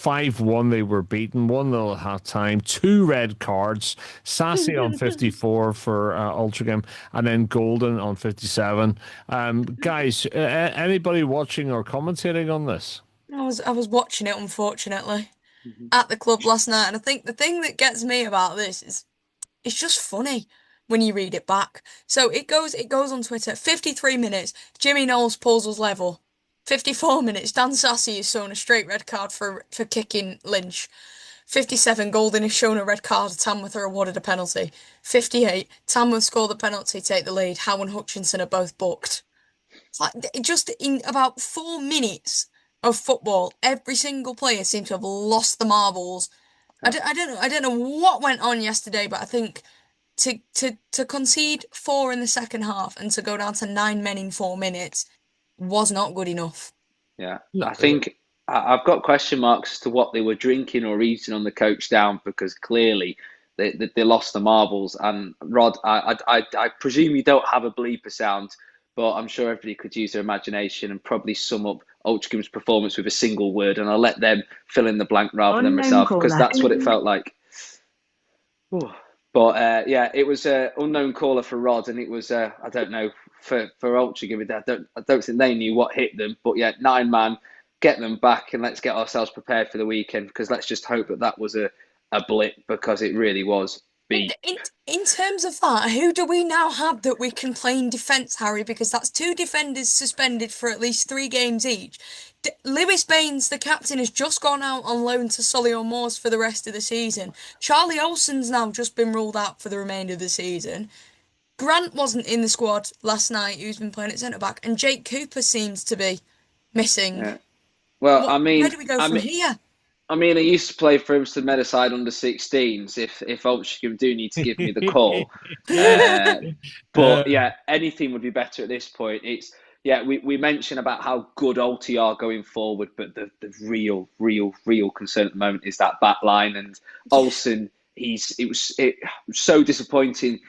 Speaker 1: 5-1 they were beaten, 1-0 at half time, 2 red cards, Sassy on 54 for Ultragame, and then Golden on 57. Guys, anybody watching or commentating on this?
Speaker 2: I was watching it, unfortunately,
Speaker 3: Mhm.
Speaker 2: at the club last night, and I think the thing that gets me about this is it's just funny when you read it back. So it goes on Twitter. 53 minutes, Jimmy Knowles pulls us level. 54 minutes, Dan Sassy is shown a straight red card for kicking Lynch. 57, Golden is shown a red card. Tamworth are awarded a penalty. 58, Tamworth score the penalty, take the lead. Howe and Hutchinson are both booked. It's like just in about 4 minutes of football, every single player seems to have lost the marbles. I don't know what went on yesterday, but I think to concede four in the second half and to go down to 9 men in 4 minutes was not good enough.
Speaker 3: Yeah,
Speaker 1: No,
Speaker 3: I think I've got question marks as to what they were drinking or eating on the coach down because clearly they lost the marbles. And Rod, I presume you don't have a bleeper sound, but I'm sure everybody could use their imagination and probably sum up Ultragam's performance with a single word, and I'll let them fill in the blank rather than myself because that's what it felt like. Ooh. But yeah, it was an unknown caller for Rod, and it was I don't know for Ultra. I don't think they knew what hit them. But yeah, 9 man, get them back, and let's get ourselves prepared for the weekend because let's just hope that was a blip because it really was
Speaker 2: In,
Speaker 3: beat.
Speaker 2: in, in terms of that, who do we now have that we can play in defence, Harry? Because that's two defenders suspended for at least 3 games each. Lewis Baines, the captain, has just gone out on loan to Solihull Moors for the rest of the season. Charlie Olsen's now just been ruled out for the remainder of the season. Grant wasn't in the squad last night, who's been playing at centre back, and Jake Cooper seems to be missing.
Speaker 3: Yeah. Well,
Speaker 2: Where do we go from here?
Speaker 3: I used to play for Hempstead Meadowside under 16s. If Ultragam do need to give me the call, uh, but yeah, anything would be better at this point. It's yeah, we mentioned about how good Ulti are going forward, but the real concern at the moment is that back line and Olsen. It was so disappointing.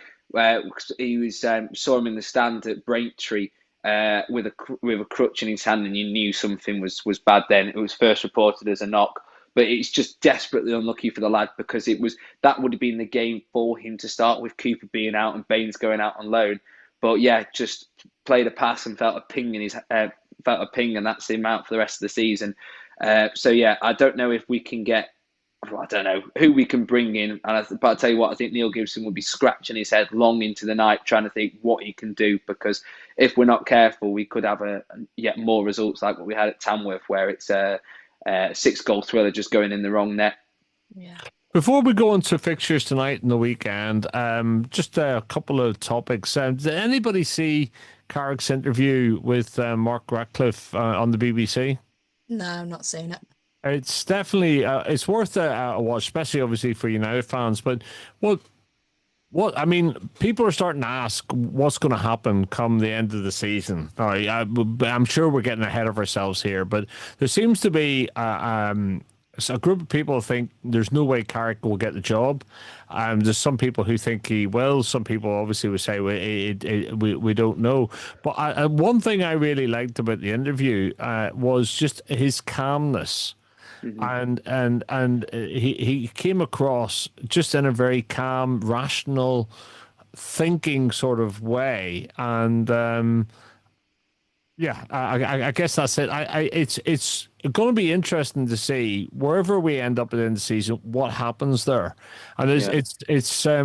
Speaker 3: He was saw him in the stand at Braintree with a crutch in his hand, and you knew something was bad. Then it was first reported as a knock. But it's just desperately unlucky for the lad because that would have been the game for him to start with Cooper being out and Baines going out on loan. But yeah, just played a pass and felt a ping and that's him out for the rest of the season. So yeah, I don't know if we can get. I don't know who we can bring in, but I'll tell you what, I think Neil Gibson would be scratching his head long into the night trying to think what he can do because if we're not careful, we could have yet more results like what we had at Tamworth, where it's a 6-goal thriller just going in the wrong net.
Speaker 2: Yeah.
Speaker 1: Before we go into fixtures tonight and the weekend, just a couple of topics. Did anybody see Carrick's interview with Mark Ratcliffe on the BBC?
Speaker 2: No, I'm not seeing it.
Speaker 1: It's definitely it's worth a watch, especially obviously for United fans. But what I mean, people are starting to ask what's going to happen come the end of the season. All right, I'm sure we're getting ahead of ourselves here, but there seems to be a group of people think there's no way Carrick will get the job. There's some people who think he will. Some people obviously would say we don't know. But one thing I really liked about the interview was just his calmness. And he came across just in a very calm, rational, thinking sort of way, and yeah, I guess that's it. It's going to be interesting to see wherever we end up at the end of the season what happens there, and it's I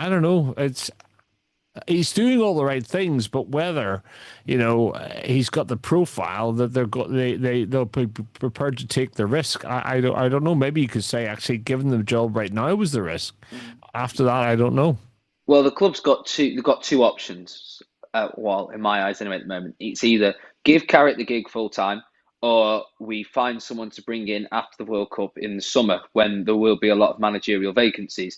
Speaker 1: don't know, he's doing all the right things, but whether, he's got the profile that they'll be prepared to take the risk. I don't know. Maybe you could say actually giving them the job right now was the risk. After that, I don't know.
Speaker 3: Well, the club's got two options. Well, in my eyes, anyway, at the moment, it's either give Carrick the gig full time, or we find someone to bring in after the World Cup in the summer when there will be a lot of managerial vacancies.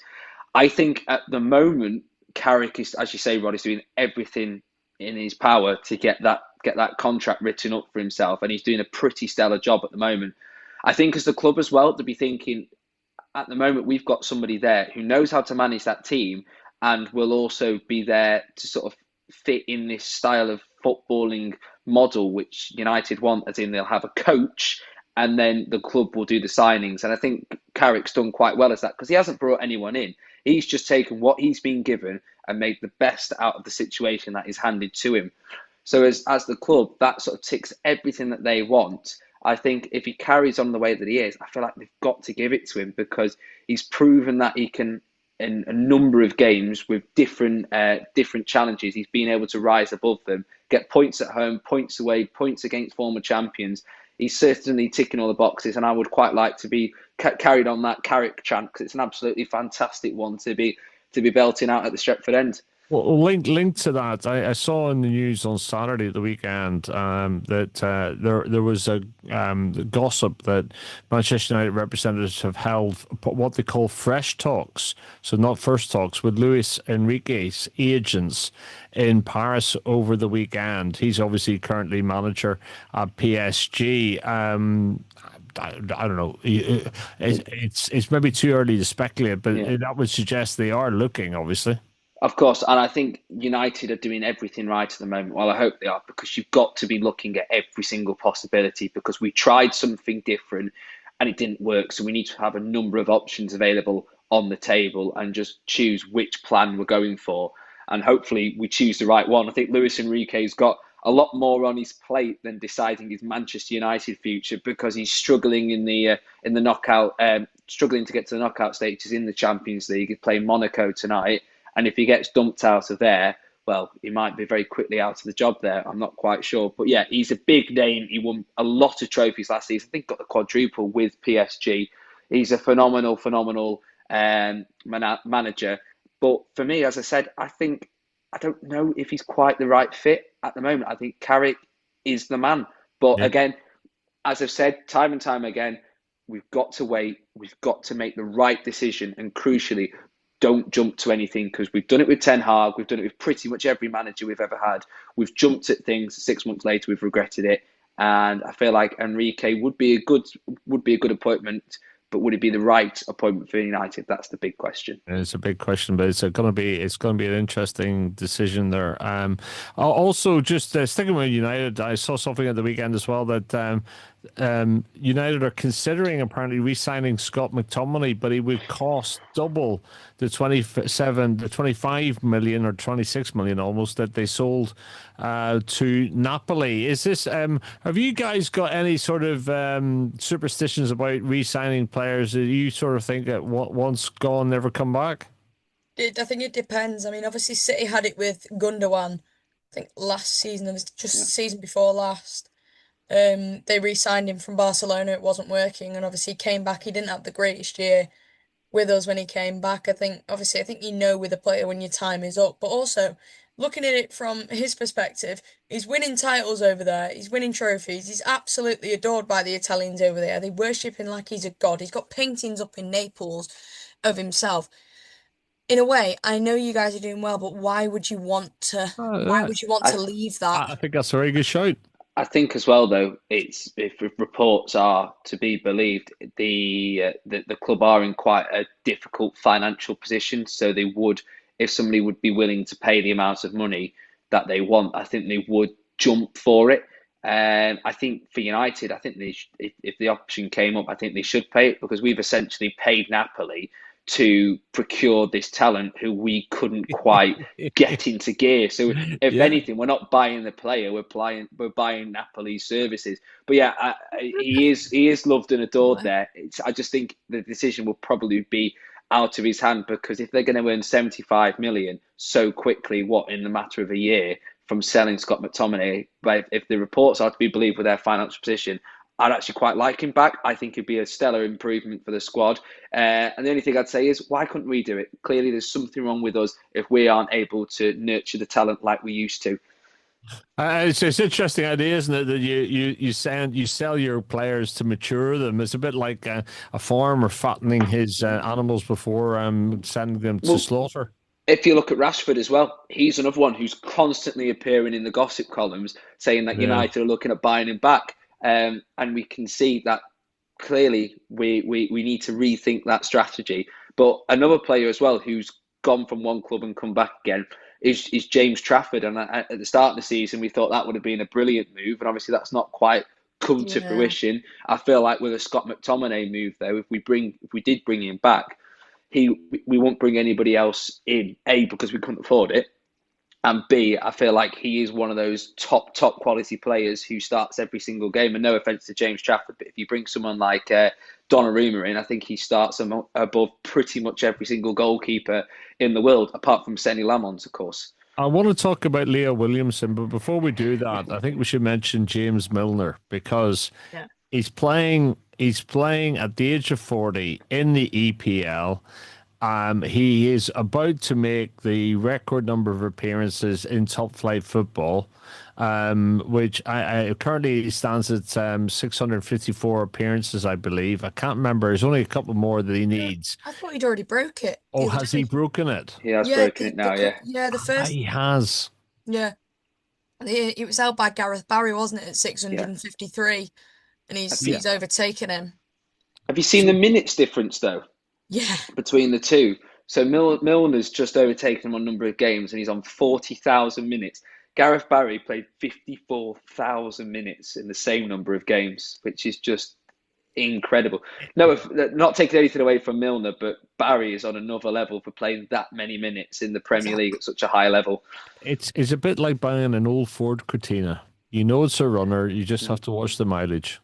Speaker 3: I think at the moment, Carrick is, as you say, Rod, is doing everything in his power to get that contract written up for himself, and he's doing a pretty stellar job at the moment. I think as the club as well, to be thinking, at the moment we've got somebody there who knows how to manage that team and will also be there to sort of fit in this style of footballing model which United want, as in they'll have a coach and then the club will do the signings. And I think Carrick's done quite well as that because he hasn't brought anyone in. He's just taken what he's been given and made the best out of the situation that is handed to him. So as the club, that sort of ticks everything that they want. I think if he carries on the way that he is, I feel like they've got to give it to him because he's proven that he can, in a number of games with different challenges, he's been able to rise above them, get points at home, points away, points against former champions. He's certainly ticking all the boxes, and I would quite like to be carried on that Carrick chant because it's an absolutely fantastic one to be belting out at the Stretford end.
Speaker 1: Well, linked to that, I saw in the news on Saturday at the weekend that there was a gossip that Manchester United representatives have held what they call fresh talks, so not first talks, with Luis Enrique's agents in Paris over the weekend. He's obviously currently manager at PSG. I don't know. It's maybe too early to speculate, but that would suggest they are looking, obviously.
Speaker 3: Of course, and I think United are doing everything right at the moment. Well, I hope they are, because you've got to be looking at every single possibility because we tried something different and it didn't work. So we need to have a number of options available on the table and just choose which plan we're going for. And hopefully we choose the right one. I think Luis Enrique's got a lot more on his plate than deciding his Manchester United future because he's struggling in the knockout, struggling to get to the knockout stages in the Champions League. He's playing Monaco tonight. And if he gets dumped out of there, well, he might be very quickly out of the job there. I'm not quite sure. But yeah, he's a big name. He won a lot of trophies last season. I think got the quadruple with PSG. He's a phenomenal manager. But for me, as I said, I don't know if he's quite the right fit at the moment. I think Carrick is the man. But again, as I've said time and time again, we've got to wait. We've got to make the right decision. And crucially, don't jump to anything because we've done it with Ten Hag. We've done it with pretty much every manager we've ever had. We've jumped at things. 6 months later, we've regretted it. And I feel like Enrique would be a good appointment, but would it be the right appointment for United? That's the big question.
Speaker 1: It's a big question, but it's going to be an interesting decision there. Also, just sticking with United, I saw something at the weekend as well that United are considering apparently re-signing Scott McTominay, but he would cost double the 25 million or 26 million almost that they sold to Napoli. Is this? Have you guys got any sort of superstitions about re-signing players that you sort of think that once gone never come back?
Speaker 2: I think it depends. I mean, obviously City had it with Gundogan, I think last season, and just the season before last. They re-signed him from Barcelona. It wasn't working, and obviously he came back. He didn't have the greatest year with us when he came back. I think you know with a player when your time is up, but also looking at it from his perspective, he's winning titles over there. He's winning trophies. He's absolutely adored by the Italians over there. They worship him like he's a god. He's got paintings up in Naples of himself. In a way, I know you guys are doing well, but why would you want to? Why would you want to leave that?
Speaker 1: I think that's a very good shout.
Speaker 3: I think as well, though, it's if reports are to be believed, the club are in quite a difficult financial position. So they would, if somebody would be willing to pay the amount of money that they want, I think they would jump for it. I think for United, I think if the option came up, I think they should pay it because we've essentially paid Napoli to procure this talent who we couldn't quite get into gear. So if anything, we're not buying the player, we're buying Napoli's services. But yeah, he is loved and adored there. I just think the decision will probably be out of his hand because if they're going to earn 75 million so quickly, in the matter of a year from selling Scott McTominay, but if the reports are to be believed with their financial position, I'd actually quite like him back. I think it'd be a stellar improvement for the squad. And the only thing I'd say is, why couldn't we do it? Clearly, there's something wrong with us if we aren't able to nurture the talent like we used to.
Speaker 1: It's an interesting idea, isn't it? That you sell your players to mature them. It's a bit like a farmer fattening his animals before sending them to slaughter.
Speaker 3: If you look at Rashford as well, he's another one who's constantly appearing in the gossip columns saying that United are looking at buying him back. And we can see that clearly we need to rethink that strategy. But another player as well who's gone from one club and come back again is James Trafford. And at the start of the season, we thought that would have been a brilliant move. And obviously that's not quite come to
Speaker 2: Yeah.
Speaker 3: fruition. I feel like with a Scott McTominay move, though, if we did bring him back, we won't bring anybody else in. A, because we couldn't afford it, and B, I feel like he is one of those top quality players who starts every single game. And no offense to James Trafford, but if you bring someone like Donnarumma in, I think he starts above pretty much every single goalkeeper in the world, apart from Senny Lamons, of course.
Speaker 1: I want to talk about Leo Williamson, but before we do that, I think we should mention James Milner because
Speaker 2: Yeah.
Speaker 1: he's playing at the age of 40 in the EPL. He is about to make the record number of appearances in top flight football, which I currently stands at 654 appearances, I believe. I can't remember. There's only a couple more that he
Speaker 2: Yeah.
Speaker 1: needs.
Speaker 2: I thought he'd already broke it
Speaker 1: Oh,
Speaker 2: the other
Speaker 1: has he
Speaker 2: day.
Speaker 1: broken it?
Speaker 3: He has
Speaker 2: Yeah,
Speaker 3: broken it now, yeah.
Speaker 2: the
Speaker 1: Ah,
Speaker 2: first
Speaker 1: he has.
Speaker 2: yeah. It was held by Gareth Barry, wasn't it, at
Speaker 3: Yeah.
Speaker 2: 653, and
Speaker 1: Yeah.
Speaker 2: he's overtaken him.
Speaker 3: Have you seen the
Speaker 1: So
Speaker 3: minutes difference, though,
Speaker 2: Yeah.
Speaker 3: between the two? So Milner's just overtaken him on number of games, and he's on 40,000 minutes. Gareth Barry played 54,000 minutes in the same number of games, which is just incredible. No, not taking anything away from Milner, but Barry is on another level for playing that many minutes in the Premier League
Speaker 2: Exactly.
Speaker 3: at such a high level.
Speaker 1: it's a bit like buying an old Ford Cortina. You know it's a runner. You just have to watch the mileage.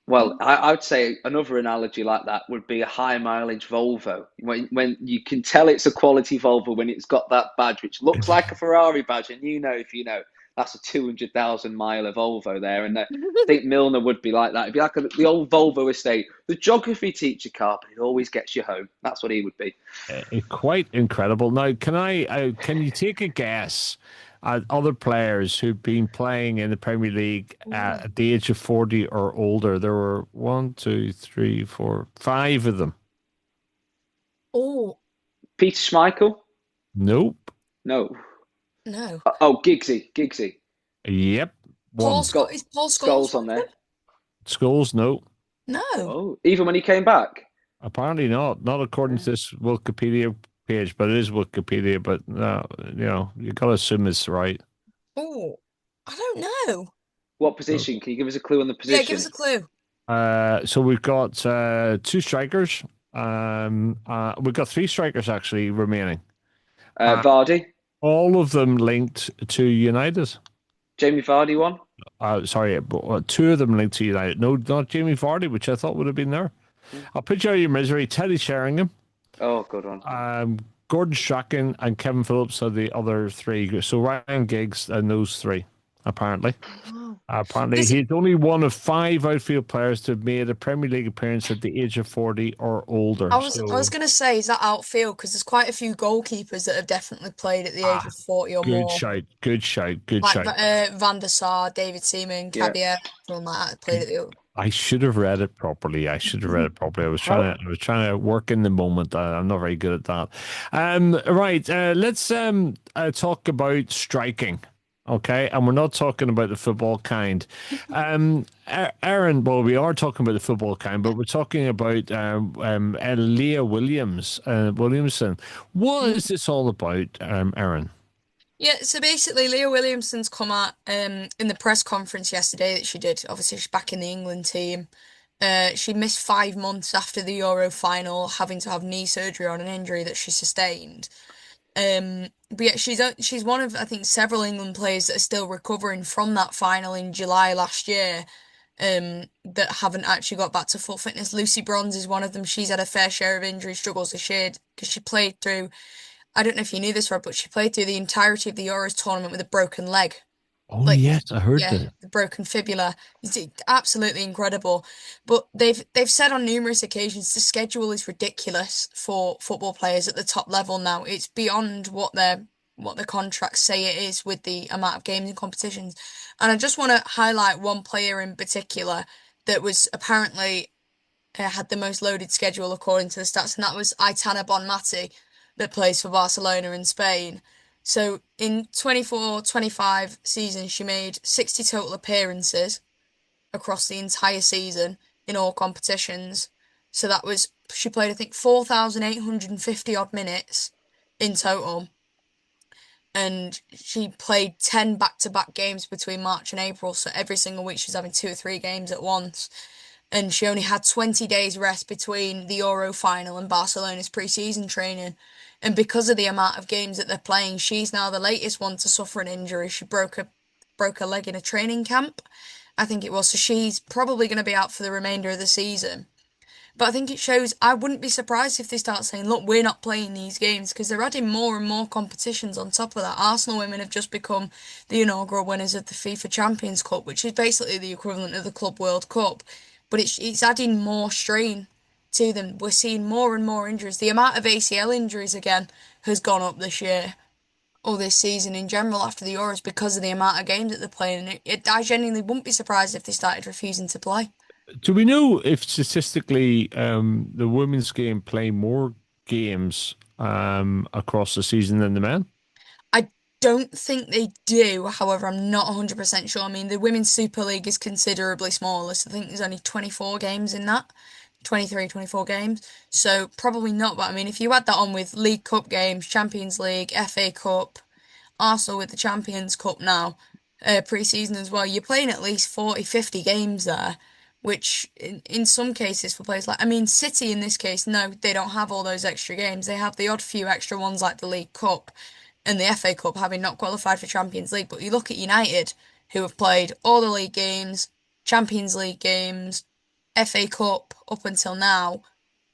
Speaker 3: Well, I would say another analogy like that would be a high mileage Volvo. When you can tell it's a quality Volvo when it's got that badge, which looks like a Ferrari badge, and you know if you know that's a 200,000 miler Volvo there. And I think Milner would be like that. It'd be like the old Volvo estate, the geography teacher car, but it always gets you home. That's what he would be.
Speaker 1: Quite incredible. Now, can you take a guess at other players who've been playing in the Premier League
Speaker 2: Ooh.
Speaker 1: at the age of 40 or older? There were one, two, three, four, five of them.
Speaker 2: Oh,
Speaker 3: Peter Schmeichel?
Speaker 1: Nope.
Speaker 3: No.
Speaker 2: no.
Speaker 3: Oh, Giggsy.
Speaker 1: Yep. One.
Speaker 2: Is Paul Scholes
Speaker 3: Scholes
Speaker 2: one
Speaker 3: on
Speaker 2: of them?
Speaker 3: there.
Speaker 1: Schools, no.
Speaker 2: No.
Speaker 3: Oh, even when he came back.
Speaker 1: Apparently not. Not according to this Wikipedia page, but it is Wikipedia. But you gotta assume it's right.
Speaker 2: Oh, I don't know.
Speaker 3: What position? Can you give us a clue on the
Speaker 2: Yeah, give us
Speaker 3: position?
Speaker 2: a clue.
Speaker 1: So we've got two strikers. We've got three strikers actually remaining. Uh,
Speaker 3: Vardy?
Speaker 1: all of them linked to United.
Speaker 3: Jamie Vardy one?
Speaker 1: Sorry, but two of them linked to United. No, not Jamie Vardy, which I thought would have been there. I'll put you out of your misery. Teddy Sheringham,
Speaker 3: Oh, good one.
Speaker 1: Gordon Strachan, and Kevin Phillips are the other three. So Ryan Giggs and those three, apparently.
Speaker 2: Oh.
Speaker 1: Apparently,
Speaker 2: This,
Speaker 1: he's only one of five outfield players to have made a Premier League appearance at the age of 40 or older.
Speaker 2: I was
Speaker 1: So,
Speaker 2: gonna say, is that outfield? Because there's quite a few goalkeepers that have definitely played at the age of 40 or
Speaker 1: good
Speaker 2: more.
Speaker 1: shout, good shout, good
Speaker 2: Like
Speaker 1: shout.
Speaker 2: Van der Sar, David Seaman,
Speaker 3: Yeah.
Speaker 2: Caballero, someone like that played at the.
Speaker 1: I should have read it properly. I should have read it properly. I was trying to work in the moment. I'm not very good at that. Right. Let's talk about striking. Okay, and we're not talking about the football kind. Erin, well, we are talking about the football kind, but we're talking about Leah Williamson. What is this all about, Erin?
Speaker 2: Yeah, so basically, Leah Williamson's come out in the press conference yesterday that she did. Obviously, she's back in the England team. She missed 5 months after the Euro final, having to have knee surgery on an injury that she sustained. But yeah, she's one of I think several England players that are still recovering from that final in July last year. That haven't actually got back to full fitness. Lucy Bronze is one of them. She's had a fair share of injury struggles this year because she played through. I don't know if you knew this, Rob, but she played through the entirety of the Euros tournament with a broken leg.
Speaker 1: Oh
Speaker 2: Like,
Speaker 1: yes, I heard
Speaker 2: yeah,
Speaker 1: that.
Speaker 2: the broken fibula. It's absolutely incredible. But they've said on numerous occasions the schedule is ridiculous for football players at the top level now. It's beyond what the contracts say it is with the amount of games and competitions. And I just want to highlight one player in particular that was apparently had the most loaded schedule according to the stats, and that was Aitana Bonmati that plays for Barcelona in Spain. So in 24-25 season, she made 60 total appearances across the entire season in all competitions. So that was, she played, I think, 4,850 odd minutes in total. and she played 10 back-to-back games between March and April, so every single week she's having 2 or 3 games at once. And she only had 20 days rest between the Euro final and Barcelona's pre-season training. And because of the amount of games that they're playing, she's now the latest one to suffer an injury. She broke her leg in a training camp, I think it was. So she's probably going to be out for the remainder of the season. But I think it shows, I wouldn't be surprised if they start saying, look, we're not playing these games because they're adding more and more competitions on top of that. Arsenal women have just become the inaugural winners of the FIFA Champions Cup, which is basically the equivalent of the Club World Cup. But it's adding more strain to them. We're seeing more and more injuries. The amount of ACL injuries again has gone up this year or this season in general after the Euros because of the amount of games that they're playing. And I genuinely wouldn't be surprised if they started refusing to play.
Speaker 1: Do we know if statistically the women's game play more games across the season than the men?
Speaker 2: I don't think they do. However, I'm not 100% sure. I mean, the Women's Super League is considerably smaller, so I think there's only 24 games in that. 23, 24 games. So probably not. But I mean, if you add that on with League Cup games, Champions League, FA Cup, Arsenal with the Champions Cup now, pre-season as well, you're playing at least 40, 50 games there, which in some cases for players like, I mean, City in this case, no, they don't have all those extra games. They have the odd few extra ones like the League Cup and the FA Cup having not qualified for Champions League. But you look at United, who have played all the league games, Champions League games, FA Cup up until now,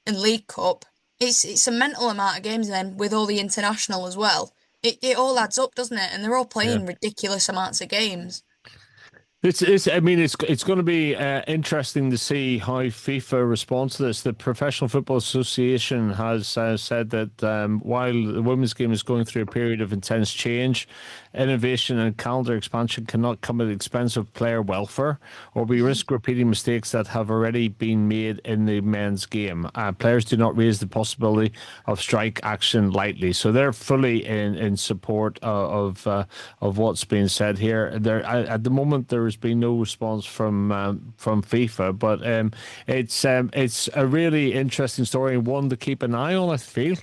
Speaker 2: and League Cup. It's a mental amount of games then with all the international as well. It all adds up, doesn't it? And they're all
Speaker 1: Yeah.
Speaker 2: playing ridiculous amounts of games.
Speaker 1: I mean, it's going to be interesting to see how FIFA responds to this. The Professional Football Association has said that while the women's game is going through a period of intense change, innovation and calendar expansion cannot come at the expense of player welfare, or we risk repeating mistakes that have already been made in the men's game. Players do not raise the possibility of strike action lightly, so they're fully in support of what's being said here. At the moment there has been no response from FIFA, but it's a really interesting story and one to keep an eye on, I feel.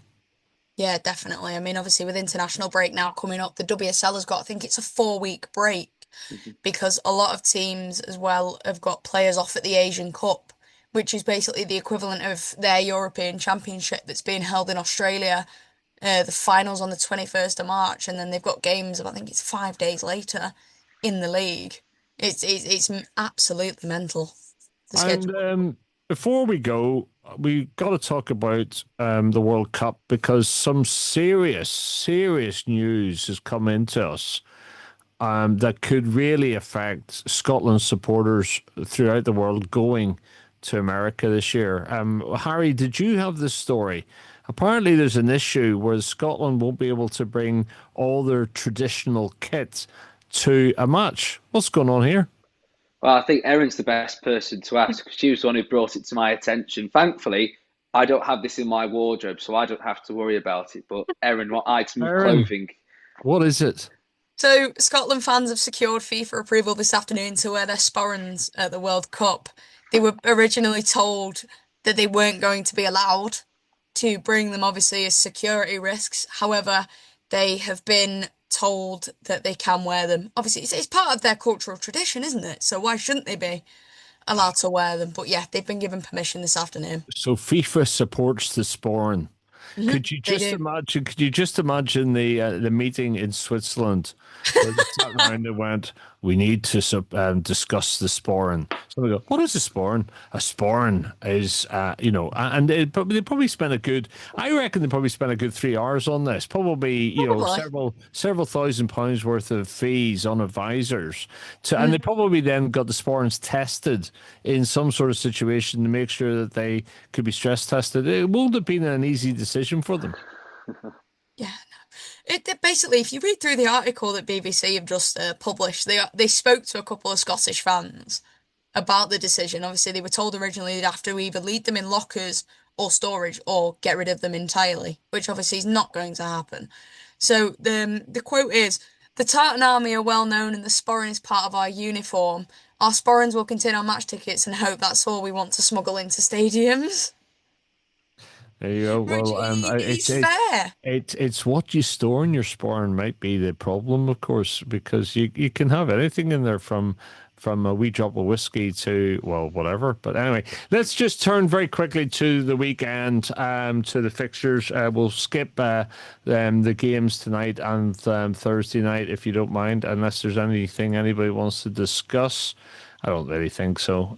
Speaker 2: Yeah, definitely. I mean, obviously with international break now coming up, the WSL has got, I think it's a 4 week break
Speaker 3: Mhm.
Speaker 2: because a lot of teams as well have got players off at the Asian Cup, which is basically the equivalent of their European Championship that's being held in Australia. The finals on the 21st of March, and then they've got games of, I think it's 5 days later in the league. It's absolutely mental, the
Speaker 1: And
Speaker 2: schedule.
Speaker 1: before we go, we got to talk about the World Cup because some serious news has come into us that could really affect Scotland supporters throughout the world going to America this year. Harry, did you have this story? Apparently, there's an issue where Scotland won't be able to bring all their traditional kit to a match. What's going on here?
Speaker 3: Well, I think Erin's the best person to ask because she was the one who brought it to my attention. Thankfully, I don't have this in my wardrobe, so I don't have to worry about it. But Erin, what item of
Speaker 1: Aaron,
Speaker 3: clothing?
Speaker 1: what is it?
Speaker 2: So, Scotland fans have secured FIFA approval this afternoon to wear their sporrans at the World Cup. They were originally told that they weren't going to be allowed to bring them, obviously, as security risks. However, they have been told that they can wear them. Obviously, it's part of their cultural tradition, isn't it? So, why shouldn't they be allowed to wear them? But yeah, they've been given permission this afternoon.
Speaker 1: So FIFA supports the sporn.
Speaker 2: They do.
Speaker 1: Could you just imagine the meeting in Switzerland where they sat around and went, "We need to discuss the sporn." So they go, "What is a sporn?" A sporn is, and they probably spent a good. I reckon they probably spent a good 3 hours on this. Probably,
Speaker 2: Probably.
Speaker 1: several £1,000s worth of fees on advisors and they probably then got the sporns tested in some sort of situation to make sure that they could be stress tested. It won't have been an easy decision for them.
Speaker 2: Yeah. Basically, if you read through the article that BBC have just published, they spoke to a couple of Scottish fans about the decision. Obviously, they were told originally they'd have to either leave them in lockers or storage or get rid of them entirely, which obviously is not going to happen. So the quote is, "The Tartan Army are well known and the sporran is part of our uniform. Our sporrans will contain our match tickets and hope that's all we want to smuggle into stadiums."
Speaker 1: There you go.
Speaker 2: Which
Speaker 1: Well,
Speaker 2: he's fair.
Speaker 1: it's what you store in your spawn might be the problem, of course, because you can have anything in there from a wee drop of whiskey to, well, whatever. But anyway, let's just turn very quickly to the weekend, to the fixtures. We'll skip the games tonight and Thursday night, if you don't mind, unless there's anything anybody wants to discuss. I don't really think so.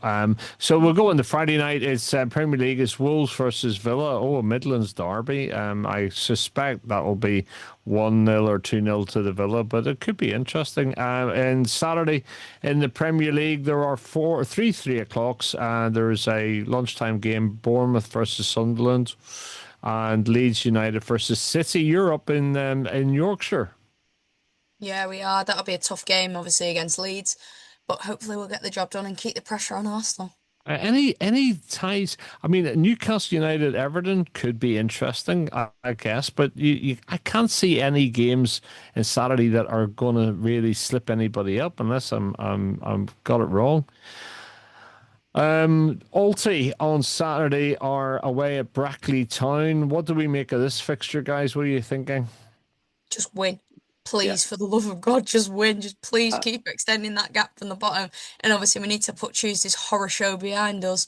Speaker 1: So we'll go on the Friday night. It's Premier League. It's Wolves versus Villa. Oh, a Midlands derby. I suspect that will be 1-0 or 2-0 to the Villa, but it could be interesting. And Saturday in the Premier League, there are three 3 o'clocks. There's a lunchtime game: Bournemouth versus Sunderland, and Leeds United versus City. You're up in Yorkshire.
Speaker 2: Yeah, we are. That'll be a tough game, obviously, against Leeds, but hopefully we'll get the job done and keep the pressure on Arsenal.
Speaker 1: Any ties? I mean, Newcastle United Everton could be interesting, I guess, but I can't see any games in Saturday that are going to really slip anybody up unless I'm got it wrong. Alty on Saturday are away at Brackley Town. What do we make of this fixture, guys? What are you thinking?
Speaker 2: Just win.
Speaker 3: Yeah.
Speaker 2: Please, for the love of God, just win. Just please
Speaker 3: Uh,
Speaker 2: keep extending that gap from the bottom. And obviously, we need to put Tuesday's horror show behind us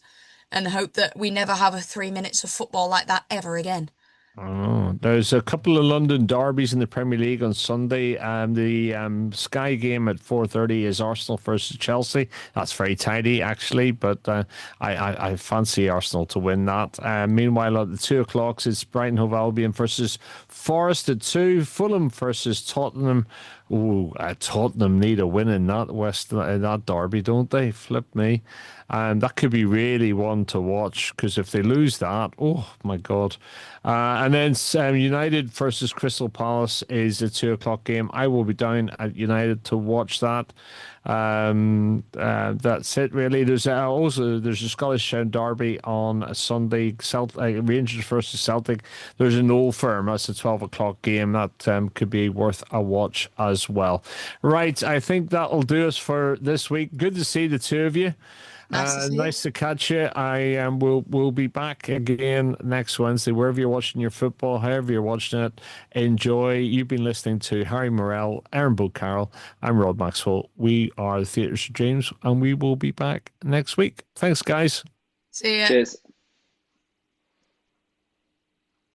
Speaker 2: and hope that we never have a 3 minutes of football like that ever again.
Speaker 1: Oh, there's a couple of London derbies in the Premier League on Sunday. The Sky game at 4:30 is Arsenal versus Chelsea. That's very tidy, actually, but I fancy Arsenal to win that. Meanwhile, at the 2 o'clocks, it's Brighton Hove Albion versus Forest at 2. Fulham versus Tottenham. Oh, Tottenham need a win in that derby, don't they? Flip me. And that could be really one to watch because if they lose that, oh my God. And then United versus Crystal Palace is a 2 o'clock game. I will be down at United to watch that. That's it really. There's a Scottish derby on a Sunday. Rangers versus Celtic. There's an Old Firm. That's a 12 o'clock game that could be worth a watch as well. Right, I think that'll do us for this week. Good to see the two of you.
Speaker 2: Nice to see you.
Speaker 1: Nice to catch you. I will be back again next Wednesday, wherever you're watching your football, however you're watching it. Enjoy. You've been listening to Harry Morell, Erin Carroll. I'm Rod Maxwell. We are the Theatres of Dreams, and we will be back next week. Thanks, guys.
Speaker 2: See ya.
Speaker 3: cheers.